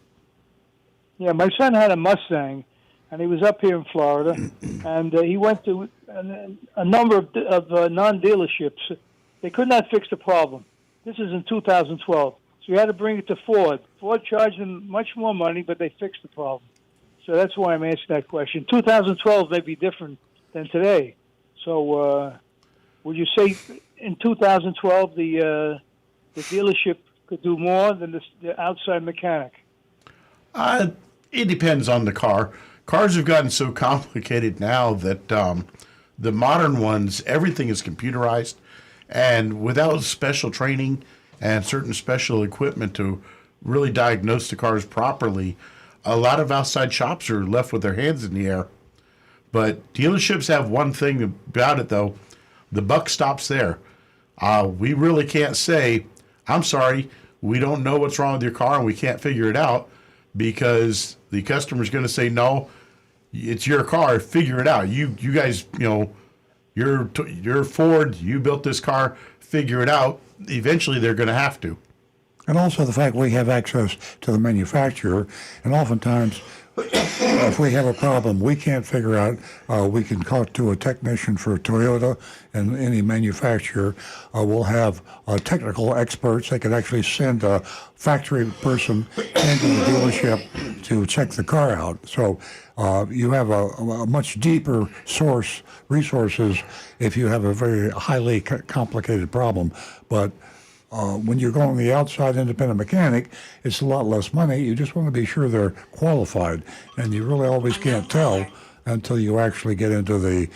Yeah, my son had a Mustang, and he was up here in Florida, and he went to a number of non-dealerships They could not fix the problem. This is in 2012. So we had to bring it to Ford. Ford charged them much more money, but they fixed the problem. So that's why I'm asking that question. 2012 may be different than today. So would you say in 2012 the dealership could do more than the outside mechanic? It depends on the car. Cars have gotten so complicated now that the modern ones, everything is computerized. And without special training and certain special equipment to really diagnose the cars properly, a lot of outside shops are left with their hands in the air. But dealerships have one thing about it, though. The buck stops there. We really can't say, I'm sorry, we don't know what's wrong with your car and we can't figure it out, because the customer's going to say, no, it's your car, figure it out. You guys, you're Ford, you built this car, figure it out. Eventually they're going to have to. And also the fact we have access to the manufacturer, and oftentimes if we have a problem we can't figure out, we can talk to a technician for Toyota, and any manufacturer will have technical experts. They can actually send a factory person into the dealership to check the car out. So you have a much deeper resources if you have a very highly complicated problem. But when you're going the outside independent mechanic, it's a lot less money. You just want to be sure they're qualified, and you really always can't tell until you actually get into the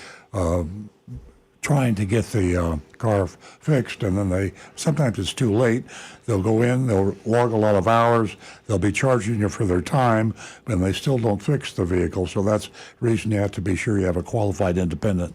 trying to get the car fixed, and then sometimes it's too late. They'll go in, they'll log a lot of hours, they'll be charging you for their time, and they still don't fix the vehicle. So that's the reason you have to be sure you have a qualified independent.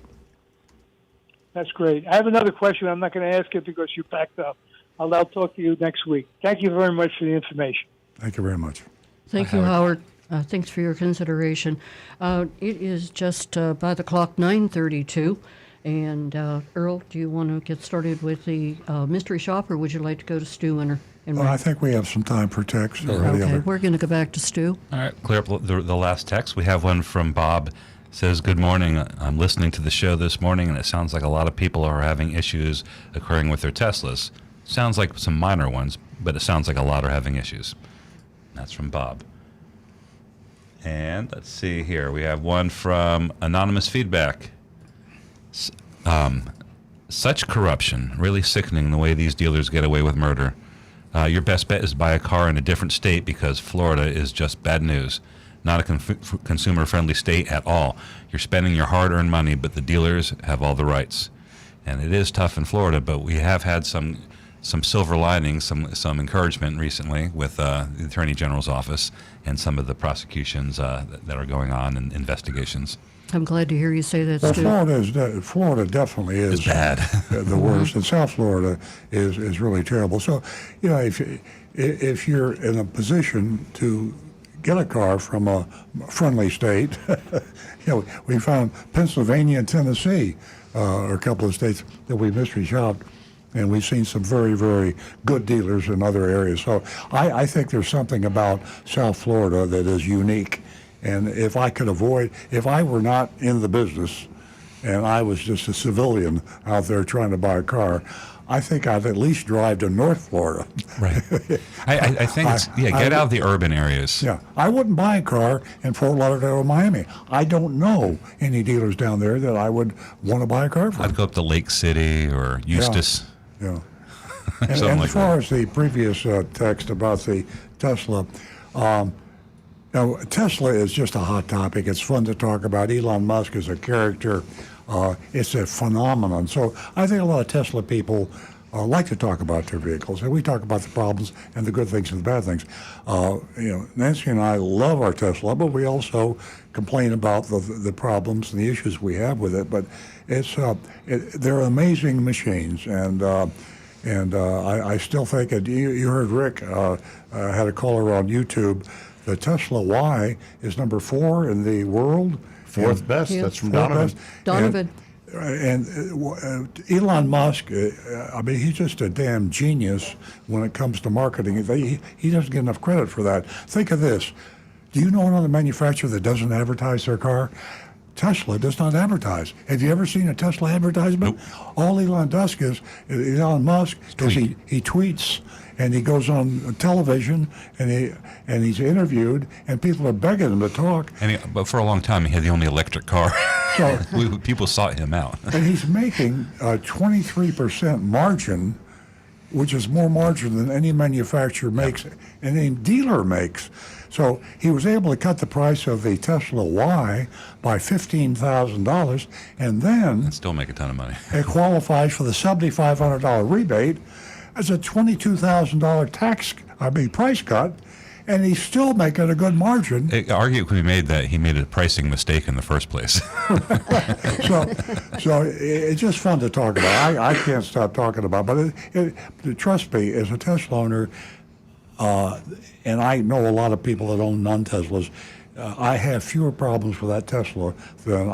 That's great. I have another question. I'm not going to ask it because you backed up. I'll talk to you next week. Thank you very much for the information. Thank you very much. Thank you, Howard. Thanks for your consideration. It is just by the clock 9:32. And Earl, do you want to get started with the mystery shop, or would you like to go to Stu and I think we have some time for text already. Okay, we're going to go back to Stu. All right, clear up the last text. We have one from Bob. Says, good morning. I'm listening to the show this morning, and it sounds like a lot of people are having issues occurring with their Teslas. Sounds like some minor ones, but it sounds like a lot are having issues. That's from Bob. And let's see here. We have one from Anonymous Feedback. Such corruption, really sickening the way these dealers get away with murder. Your best bet is to buy a car in a different state, because Florida is just bad news. Not a consumer-friendly state at all. You're spending your hard-earned money, but the dealers have all the rights. And it is tough in Florida, but we have had some silver linings, some encouragement recently with the Attorney General's office and some of the prosecutions that are going on and investigations. I'm glad to hear you say that, Well, Stu. Florida definitely is it's bad. The worst, and South Florida is really terrible. So, if you're in a position to get a car from a friendly state, we found Pennsylvania and Tennessee are a couple of states that we mystery shopped, and we've seen some very, very good dealers in other areas. So I think there's something about South Florida that is unique. And if I were not in the business and I was just a civilian out there trying to buy a car, I think I'd at least drive to North Florida. Right. I think get out of the urban areas. Yeah. I wouldn't buy a car in Fort Lauderdale or Miami. I don't know any dealers down there that I would want to buy a car from. I'd go up to Lake City or Eustis. Yeah. And as far as the previous text about the Tesla, now, Tesla is just a hot topic. It's fun to talk about. Elon Musk is a character. It's a phenomenon. So I think a lot of Tesla people like to talk about their vehicles, and we talk about the problems and the good things and the bad things. Nancy and I love our Tesla, but we also complain about the problems and the issues we have with it. But they're amazing machines, and I still think you heard Rick had a caller on YouTube. The Tesla Y is number 4 in the world. Fourth best. Yeah. That's from Donovan. Donovan. And Elon Musk, he's just a damn genius when it comes to marketing. He doesn't get enough credit for that. Think of this. Do you know another manufacturer that doesn't advertise their car? Tesla does not advertise. Have you ever seen a Tesla advertisement? Nope. All Elon Musk is Elon Musk is he tweets and he goes on television and he's interviewed and people are begging him to talk. But for a long time, he had the only electric car. So People sought him out. and he's making a 23% margin, which is more margin than any manufacturer makes and any dealer makes. So he was able to cut the price of the Tesla Y by $15,000, and then Still make a ton of money. it qualifies for the $7,500 rebate as a $22,000 price cut, and he's still making a good margin. Argument could be made that he made a pricing mistake in the first place. So it's just fun to talk about. I can't stop talking about it. But trust me, as a Tesla owner, and I know a lot of people that own non-Teslas, I have fewer problems with that Tesla than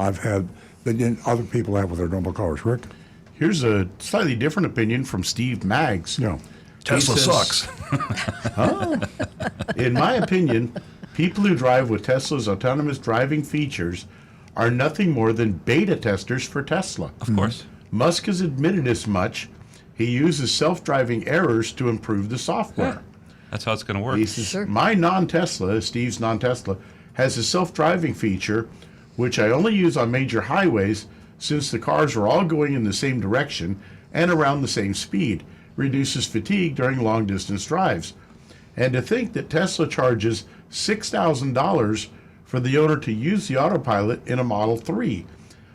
other people have with their normal cars. Rick? Here's a slightly different opinion from Steve Maggs. Yeah. Tesla sucks. In my opinion, people who drive with Tesla's autonomous driving features are nothing more than beta testers for Tesla. Of course. Musk has admitted as much. He uses self-driving errors to improve the software. Yeah. That's how it's going to work. He says, my non-Tesla, Steve's non-Tesla, has a self-driving feature, which I only use on major highways since the cars are all going in the same direction and around the same speed. Reduces fatigue during long-distance drives. And to think that Tesla charges $6,000 for the owner to use the autopilot in a Model 3.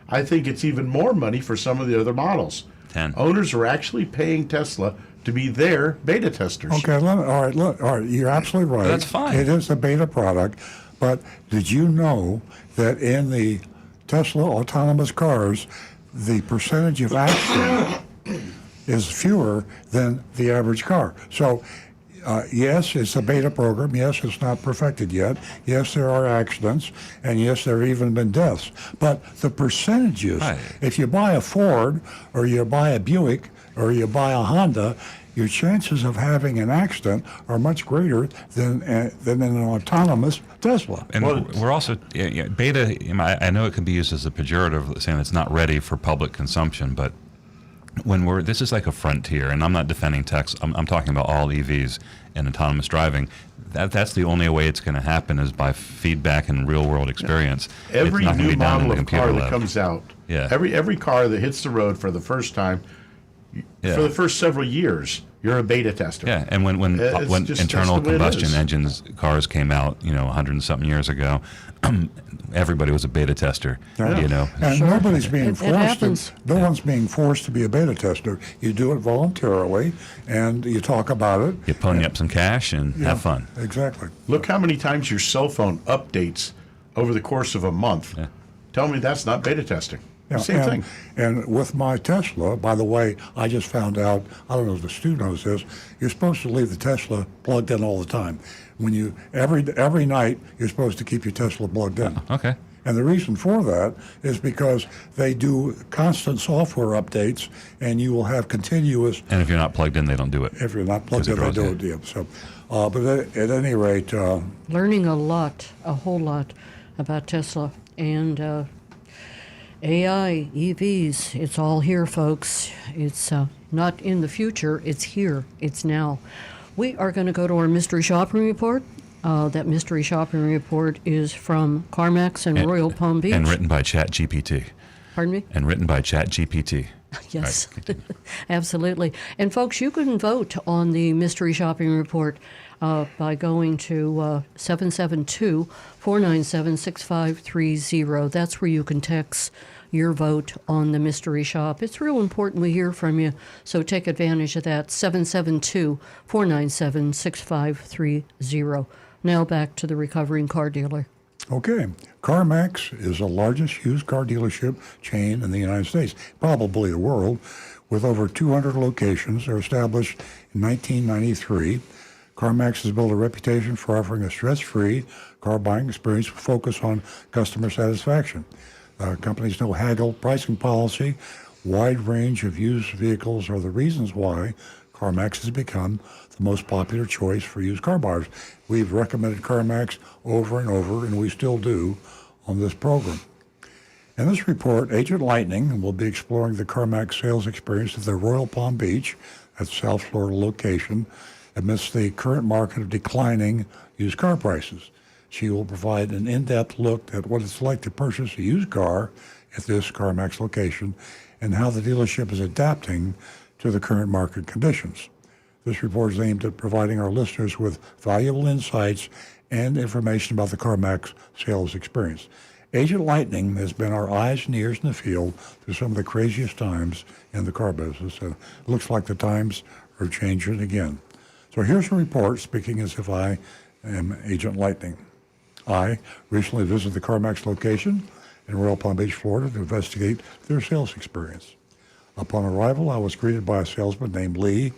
I think it's even more money for some of the other models. 10. Owners are actually paying Tesla to be their beta testers. Okay, all right, you're absolutely right. That's fine. It is a beta product, but did you know that in the Tesla autonomous cars, the percentage of accident is fewer than the average car? So, yes, it's a beta program. Yes, it's not perfected yet. Yes, there are accidents, and yes, there have even been deaths. But the percentages, Right. if you buy a Ford or you buy a Buick or you buy a Honda, your chances of having an accident are much greater than in an autonomous Tesla. And we're also beta. I know it can be used as a pejorative, saying it's not ready for public consumption, but this is like a frontier, and I'm not defending techs. I'm talking about all EVs and autonomous driving. That's the only way it's going to happen is by feedback and real world experience. Every it's not gonna new be done in model the of car computer that lab. comes out, Yeah. every car that hits the road for the first time, Yeah. for the first several years, you're a beta tester. Yeah, and when Just- internal that's the way it combustion is. engines cars came out, 100 and something years ago, everybody was a beta tester. Yeah. And Sure. nobody's being It forced. happens. No one's being forced to be a beta tester. You do it voluntarily, and you talk about it. You pony up some cash and have fun. Exactly. Look how many times your cell phone updates over the course of a month. Yeah. Tell me that's not beta testing. Yeah, Same thing. And with my Tesla, by the way, I just found out, I don't know if the Stu knows this, you're supposed to leave the Tesla plugged in all the time. When you every night, you're supposed to keep your Tesla plugged in. Okay. And the reason for that is because they do constant software updates, and you will have continuous. And if you're not plugged in, they don't do it. If you're not plugged in, they Because do it it. draws Yeah. So, but at any rate, Learning a whole lot about Tesla and AI, EVs. It's all here, folks. It's not in the future. It's here. It's now. We are going to go to our mystery shopping report. That mystery shopping report is from CarMax and Royal Palm Beach. And written by ChatGPT. Pardon me? And written by ChatGPT. Yes, Right. absolutely. And folks, you can vote on the mystery shopping report by going to 772-497-6530. That's where you can text your vote on the mystery shop. It's real important we hear from you, so take advantage of that. 772-497-6530. Now back to the recovering car dealer. okay, CarMax is the largest used car dealership chain in the United States, probably the world, with over 200 locations. They're established in 1993. CarMax has built a reputation for offering a stress-free car buying experience with focus on customer satisfaction. Company's no haggle pricing policy, wide range of used vehicles are the reasons why CarMax has become the most popular choice for used car buyers. We've recommended CarMax over and over, and we still do on this program. In this report, Agent Lightning will be exploring the CarMax sales experience at the Royal Palm Beach, at South Florida location, amidst the current market of declining used car prices. She will provide an in-depth look at what it's like to purchase a used car at this CarMax location and how the dealership is adapting to the current market conditions. This report is aimed at providing our listeners with valuable insights and information about the CarMax sales experience. Agent Lightning has been our eyes and ears in the field through some of the craziest times in the car business, and it looks like the times are changing again. So here's a report, speaking as if I am Agent Lightning. I recently visited the CarMax location in Royal Palm Beach, Florida, to investigate their sales experience. Upon arrival, I was greeted by a salesman named Lee,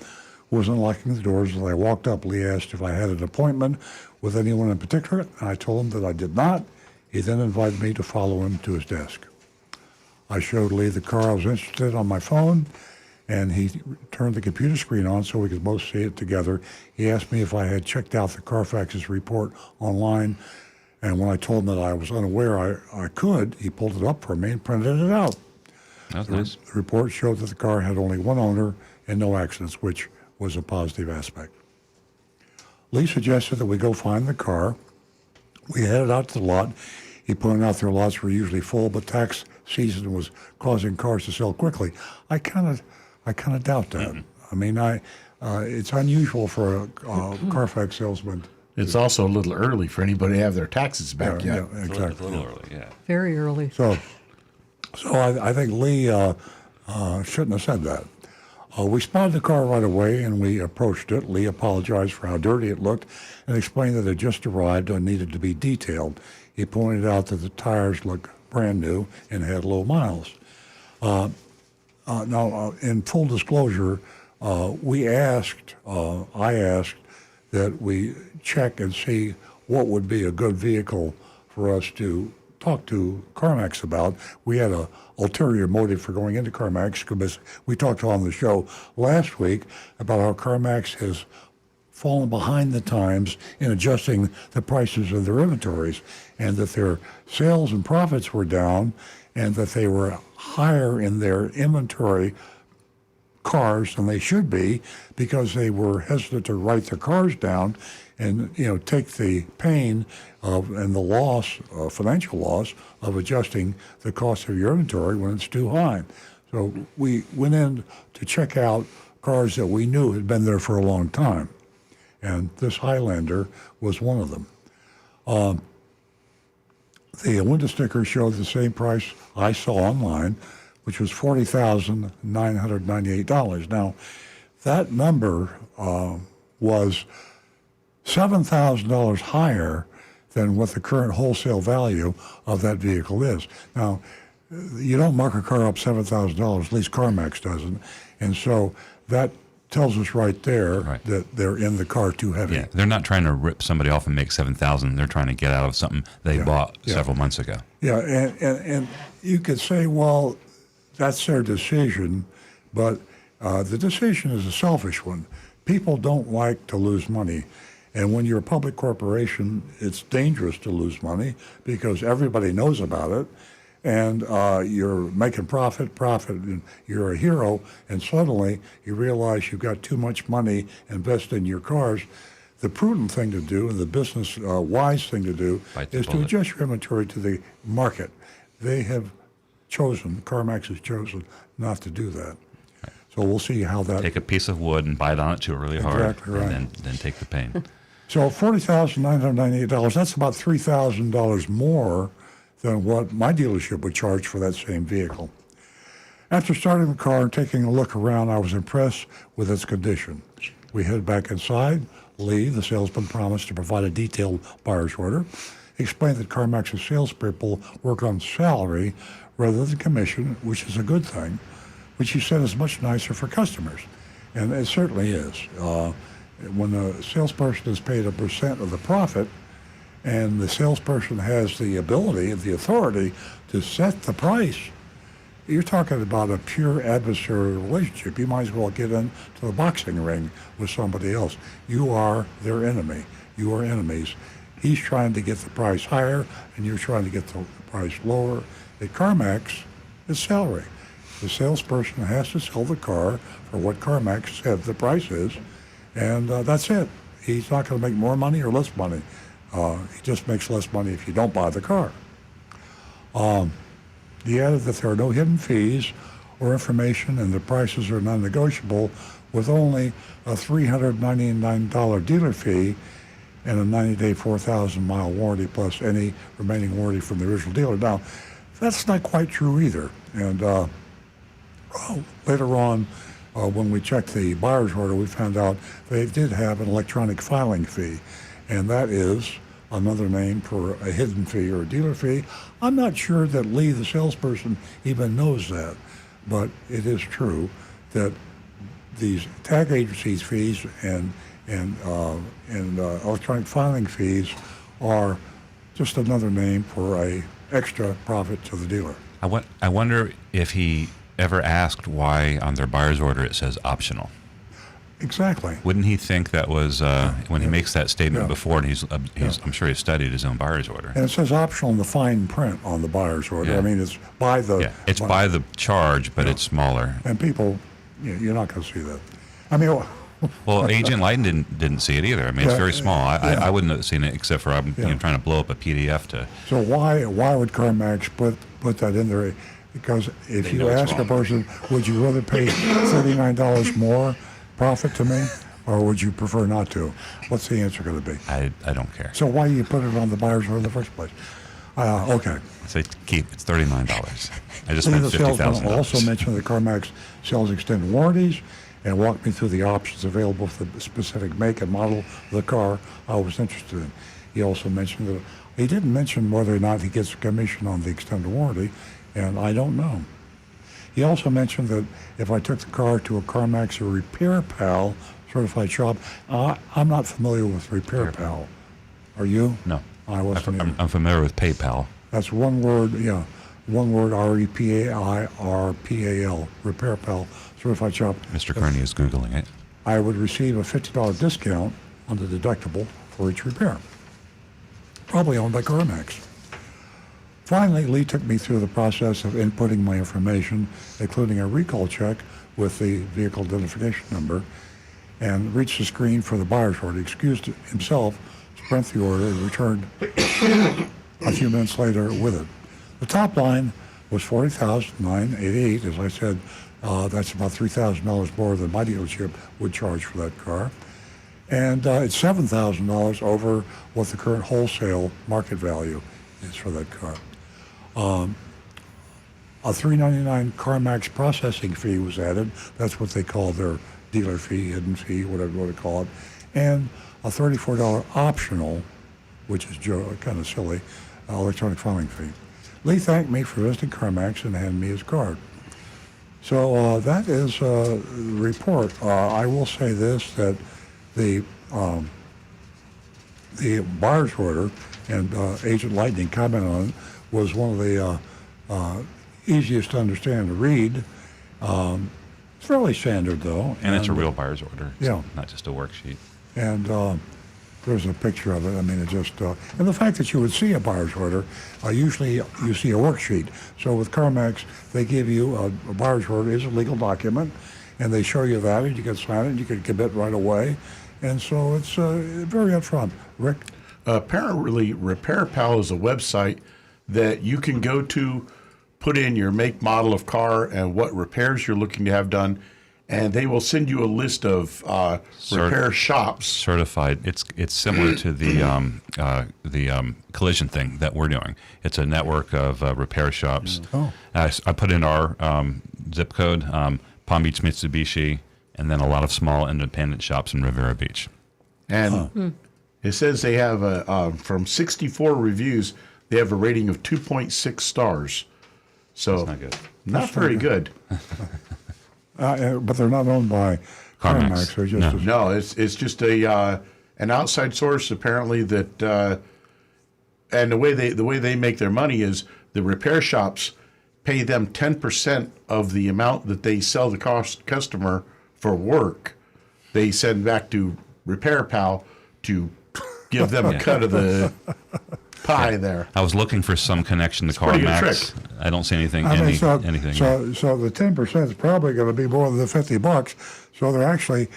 who was unlocking the doors. As I walked up, Lee asked if I had an appointment with anyone in particular, and I told him that I did not. He then invited me to follow him to his desk. I showed Lee the car I was interested in on my phone, and he turned the computer screen on so we could both see it together. He asked me if I had checked out the Carfax's report online, and when I told him that I was unaware I could, he pulled it up for me and printed it out. That's nice. The report showed that the car had only one owner and no accidents, which was a positive aspect. Lee suggested that we go find the car. We headed out to the lot. He pointed out their lots were usually full, but tax season was causing cars to sell quickly. I kind of doubt that. Mm-hmm. I mean, it's unusual for a Carfax salesman. It's also a little early for anybody to have their taxes back yet. Yeah, exactly. It's a little early, yeah. Very early. So I think Lee shouldn't have said that. We spotted the car right away, and we approached it. Lee apologized for how dirty it looked and explained that it just arrived and needed to be detailed. He pointed out that the tires looked brand new and had low miles. Now, in full disclosure, I asked that we check and see what would be a good vehicle for us to talk to CarMax about. We had a ulterior motive for going into CarMax because we talked on the show last week about how CarMax has fallen behind the times in adjusting the prices of their inventories, and that their sales and profits were down, and that they were higher in their inventory cars than they should be because they were hesitant to write their cars down and take the pain of and the loss, financial loss of adjusting the cost of your inventory when it's too high. So we went in to check out cars that we knew had been there for a long time, and this Highlander was one of them. The window sticker showed the same price I saw online, which was $40,998. Now, that number was $7,000 higher than what the current wholesale value of that vehicle is. Now, you don't mark a car up $7,000, at least CarMax doesn't, and so that tells us right there that they're in the car too heavy. Yeah, they're not trying to rip somebody off and make $7,000. They're trying to get out of something they bought several months ago. Yeah, and you could say, well, that's their decision, but the decision is a selfish one. People don't like to lose money. And when you're a public corporation, it's dangerous to lose money because everybody knows about it, and you're making profit, and you're a hero, and suddenly you realize you've got too much money invested in your cars. The prudent thing to do and the business wise thing to do is to adjust your inventory to the market. They have chosen, CarMax has chosen not to do that. So we'll see how that... Take a piece of wood and bite on it to it really hard, Exactly right. and then take the pain. So $40,998, that's about $3,000 more than what my dealership would charge for that same vehicle. After starting the car and taking a look around, I was impressed with its condition. We headed back inside. Lee, the salesman, promised to provide a detailed buyer's order. He explained that CarMax's salespeople work on salary rather than commission, which is a good thing, which he said is much nicer for customers. And it certainly is. When a salesperson is paid a percent of the profit, and the salesperson has the ability and the authority to set the price, you're talking about a pure adversarial relationship. You might as well get into the boxing ring with somebody else. You are their enemy. You are enemies. He's trying to get the price higher, and you're trying to get the price lower, At CarMax, it's salary. The salesperson has to sell the car for what CarMax said the price is, and that's it. He's not going to make more money or less money. He just makes less money if you don't buy the car. He added that there are no hidden fees or information, and the prices are non-negotiable, with only a $399 dealer fee and a 90-day 4,000-mile warranty plus any remaining warranty from the original dealer. Now, that's not quite true either. And later on, when we checked the buyer's order, we found out they did have an electronic filing fee, and that is another name for a hidden fee or a dealer fee. I'm not sure that Lee, the salesperson, even knows that, but it is true that these tag agencies fees and electronic filing fees are just another name for a extra profit to the dealer. I wonder if he ever asked why on their buyer's order it says optional. Exactly. Wouldn't he think that was when he makes that statement before, and he's I'm sure he's studied his own buyer's order. And it says optional in the fine print on the buyer's order. Yeah. I mean, it's by the it's by the charge, but it's smaller. And people, you're not going to see that. I mean, well, Agent Lighten didn't see it either. I mean, it's very small. I wouldn't have seen it except for I'm trying to blow up a PDF to. So why would CarMax put that in there? Because if you ask a person, would you rather pay $39 more profit to me, or would you prefer not to? What's the answer going to be? I don't care. So why do you put it on the buyer's order in the first place? Okay. Say keep. It's $39. I just spent The salesman $50,000. also mentioned that CarMax sells extended warranties and walked me through the options available for the specific make and model of the car I was interested in. He also mentioned that he didn't mention whether or not he gets a commission on the extended warranty, and I don't know. He also mentioned that if I took the car to a CarMax or Repair Pal certified shop, I'm not familiar with Repair Pal. Are you? No. I wasn't either. I'm familiar with PayPal. That's one word, one word, REPAIRPAL, Repair Pal certified shop. Mr. Kearney is Googling it. I would receive a $50 discount on the deductible for each repair. Probably owned by CarMax. Finally, Lee took me through the process of inputting my information, including a recall check with the vehicle identification number, and reached the screen for the buyer's order. He excused himself, sprint the order, and returned a few minutes later with it. The top line was $40,988. As I said, that's about $3,000 more than my dealership would charge for that car. And it's $7,000 over what the current wholesale market value is for that car. A $399 CarMax processing fee was added. That's what they call their dealer fee, hidden fee, whatever you want to call it. And a $34 optional, which is kind of silly, electronic filing fee. Lee thanked me for visiting CarMax and handed me his card. So that is the report. I will say this, that the buyer's order, and Agent Lightning commented on it, was one of the easiest to understand to read. It's fairly standard, though. And it's a real buyer's order. It's Yeah. not just a worksheet. And there's a picture of it. I mean, it just, and the fact that you would see a buyer's order, usually you see a worksheet. So with CarMax, they give you a buyer's order is a legal document, and they show you that, and you can sign it, and you can commit right away. And so it's very upfront. Rick? Apparently, Repair Pal is a website that you can go to, put in your make, model of car, and what repairs you're looking to have done, and they will send you a list of repair shops. Certified. It's similar to the collision thing that we're doing. It's a network of repair shops. Oh. I put in our zip code, Palm Beach, Mitsubishi, and then a lot of small independent shops in Riviera Beach. And it says they have from 64 reviews, they have a rating of 2.6 stars. So That's not good. Not very good. But they're not owned by CarMax. They're just No, it's just an outside source apparently that, and the way they make their money is the repair shops pay them 10% of the amount that they sell the customer for work. They send back to Repair Pal to give them a cut of the. pie there. I was looking for some connection to pretty good CarMax. trick. I don't see anything. I mean, anything. So the 10% is probably going to be more than the $50. So they're actually,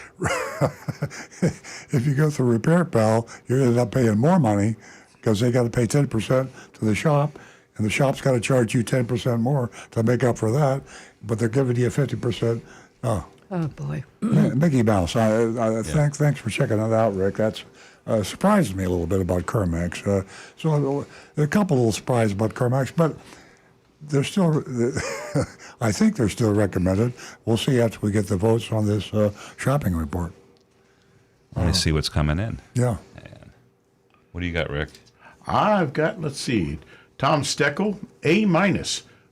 if you go through Repair Pal, you end up paying more money because they got to pay 10% to the shop, and the shop's got to charge you 10% more to make up for that. But they're giving you 50%. Oh boy. Mickey Mouse. Thanks for checking that out, Rick. That's surprised me a little bit about CarMax. So there are a couple little surprises about CarMax, but they're still, I think they're still recommended. We'll see after we get the votes on this shopping report. Let me see what's coming in. Yeah. And what do you got, Rick? I've got, let's see, Tom Steckel, A-.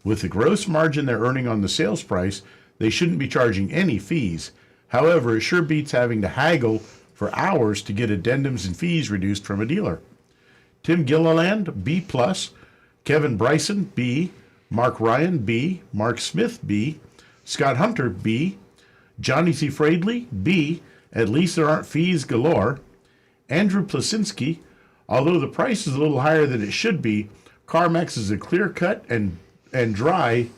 With the gross margin they're earning on the sales price, they shouldn't be charging any fees. However, it sure beats having to haggle for hours to get addendums and fees reduced from a dealer. Tim Gilliland, B+. Kevin Bryson, B. Mark Ryan, B. Mark Smith, B. Scott Hunter, B. Johnny C. Fradley, B. At least there aren't fees galore. Andrew Plasinski, although the price is a little higher than it should be, CarMax is a clear cut and dry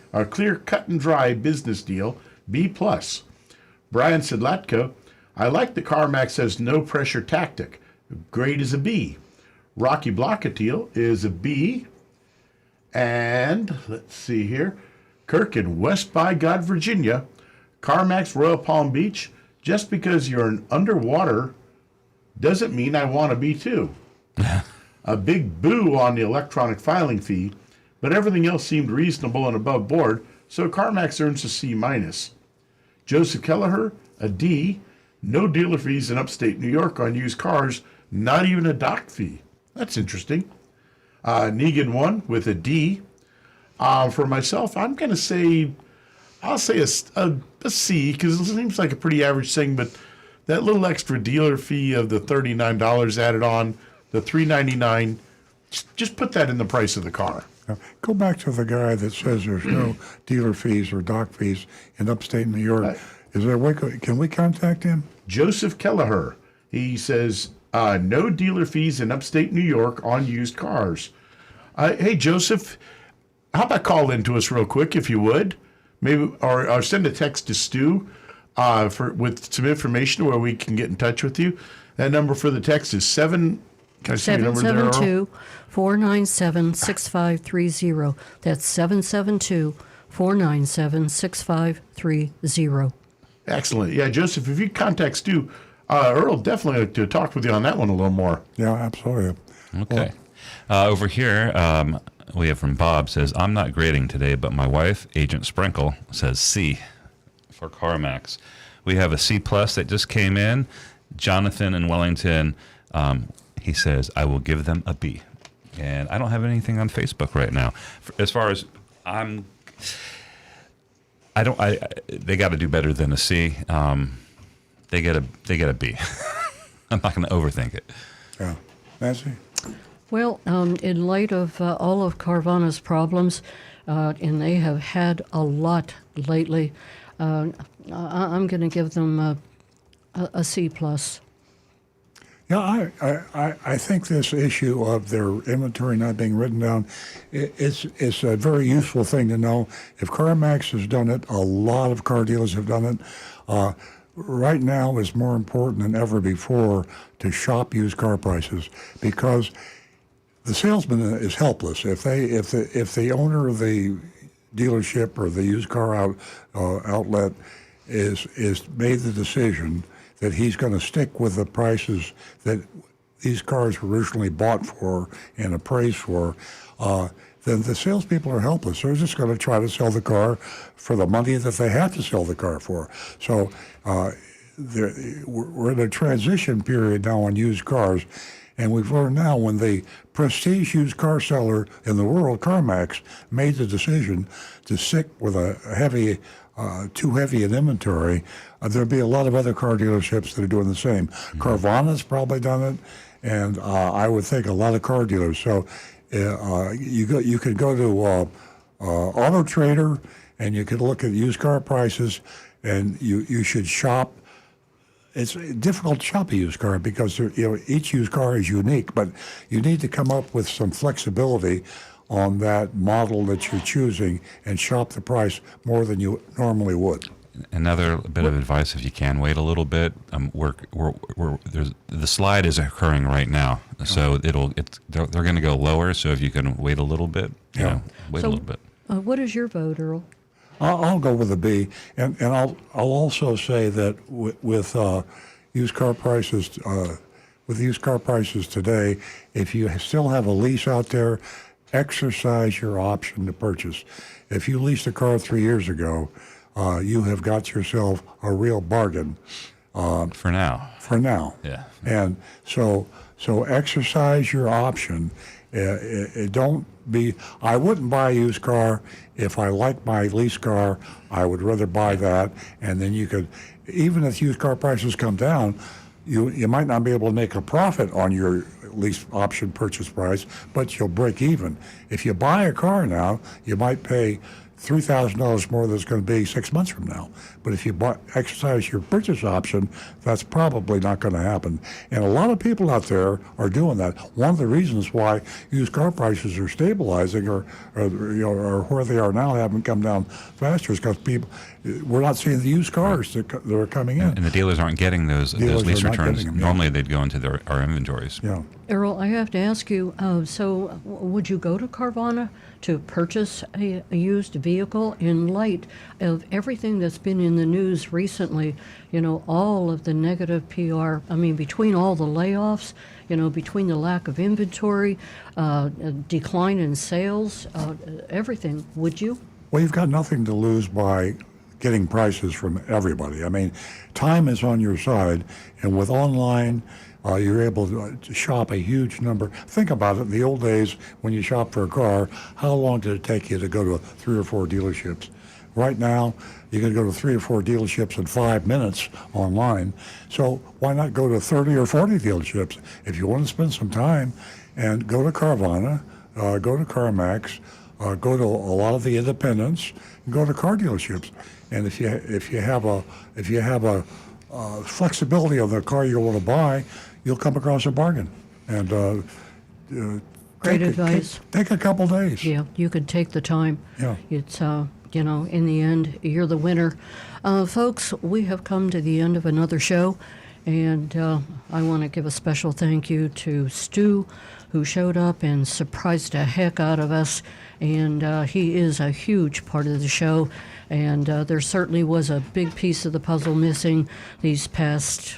business deal, B+. Brian Sidlatko, I like that CarMax has no pressure tactic. Grade is a B. Rocky Blockatiel is a B. And let's see here. Kirk in West by God, Virginia. CarMax Royal Palm Beach. Just because you're underwater doesn't mean I want to be too. A big boo on the electronic filing fee, but everything else seemed reasonable and above board, so CarMax earns a C-. Joseph Kelleher, a D. No dealer fees in upstate New York on used cars, not even a dock fee. That's interesting. Negan 1 with a D. For myself, I'm going to say, I'll say a C, because it seems like a pretty average thing, but that little extra dealer fee of the $39 added on, the $399, just put that in the price of the car. Go back to the guy that says there's no dealer fees or dock fees in upstate New York. Is there a way, can we contact him? Joseph Kelleher. He says, no dealer fees in upstate New York on used cars. Hey, Joseph, how about call in to us real quick, if you would? Maybe, or send a text to Stu with some information where we can get in touch with you. That number for the text is 772-497-6530. That's 772-497-6530. Excellent. Yeah, Joseph, if you contact Stu, Earl definitely like to talk with you on that one a little more. Yeah, absolutely. Okay. Over here, we have from Bob says, I'm not grading today, but my wife, Agent Sprinkle, says C for CarMax. We have a C+ that just came in. Jonathan in Wellington, he says, I will give them a B. And I don't have anything on Facebook right now. As far as they got to do better than a C. They get a B. I'm not going to overthink it. Yeah. Nancy? Well, in light of all of Carvana's problems, and they have had a lot lately, I'm going to give them a C+. Yeah, I think this issue of their inventory not being written down, it's a very useful thing to know. If CarMax has done it, a lot of car dealers have done it. Right now is more important than ever before to shop used car prices, because the salesman is helpless. If the owner of the dealership or the used car outlet is made the decision that he's going to stick with the prices that these cars were originally bought for and appraised for, then the salespeople are helpless. They're just going to try to sell the car for the money that they have to sell the car for. So we're in a transition period now on used cars, and we've learned now when the prestige used car seller in the world, CarMax, made the decision to stick with too heavy an inventory, there'll be a lot of other car dealerships that are doing the same. Mm-hmm. Carvana's probably done it, and I would think a lot of car dealers. So you could go to Auto Trader, and you could look at used car prices, and you should shop it's difficult to shop a used car because each used car is unique, but you need to come up with some flexibility on that model that you're choosing and shop the price more than you normally would. Another bit of advice, if you can wait a little bit, the slide is occurring right now, so they're going to go lower. So if you can wait a little bit, wait a little bit. What is your vote, Earl? I'll go with a B, and I'll also say that with used car prices today, if you still have a lease out there, exercise your option to purchase. If you leased a car 3 years ago, you have got yourself a real bargain. For now. For now. Yeah. And so exercise your option. I wouldn't buy a used car. If I like my lease car, I would rather buy that. And then you could, even if used car prices come down, you might not be able to make a profit on your lease option purchase price, but you'll break even. If you buy a car now, you might pay $3,000 more than it's going to be 6 months from now. But if you exercise your purchase option, that's probably not going to happen. And a lot of people out there are doing that. One of the reasons why used car prices are stabilizing or where they are now haven't come down faster is because we're not seeing the used cars that are coming in. And the dealers aren't getting those lease returns. Normally they'd go into our inventories. Yeah. Earl, I have to ask you, so would you go to Carvana to purchase a used vehicle in light of everything that's been in the news recently? All of the negative PR, between all the layoffs, between the lack of inventory, decline in sales, everything. Would you? Well, you've got nothing to lose by getting prices from everybody. Time is on your side, and with online, you're able to shop a huge number. Think about it. In the old days, when you shop for a car, how long did it take you to go to 3 or 4 dealerships? Right now, you can go to 3 or 4 dealerships in 5 minutes online. So why not go to 30 or 40 dealerships? If you want to spend some time, and go to Carvana, go to CarMax, go to a lot of the independents, and go to car dealerships. And if you have a flexibility of the car you want to buy, you'll come across a bargain. And great advice. Take a couple days. Yeah, you could take the time. Yeah. It's in the end, you're the winner. Folks, we have come to the end of another show, and I want to give a special thank you to Stu, who showed up and surprised the heck out of us. And he is a huge part of the show. And there certainly was a big piece of the puzzle missing these past,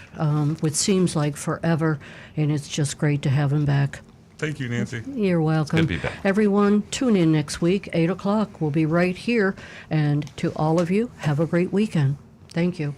what seems like forever. And it's just great to have him back. Thank you, Nancy. You're welcome. It's good to be back. Everyone, tune in next week, 8 o'clock. We'll be right here. And to all of you, have a great weekend. Thank you.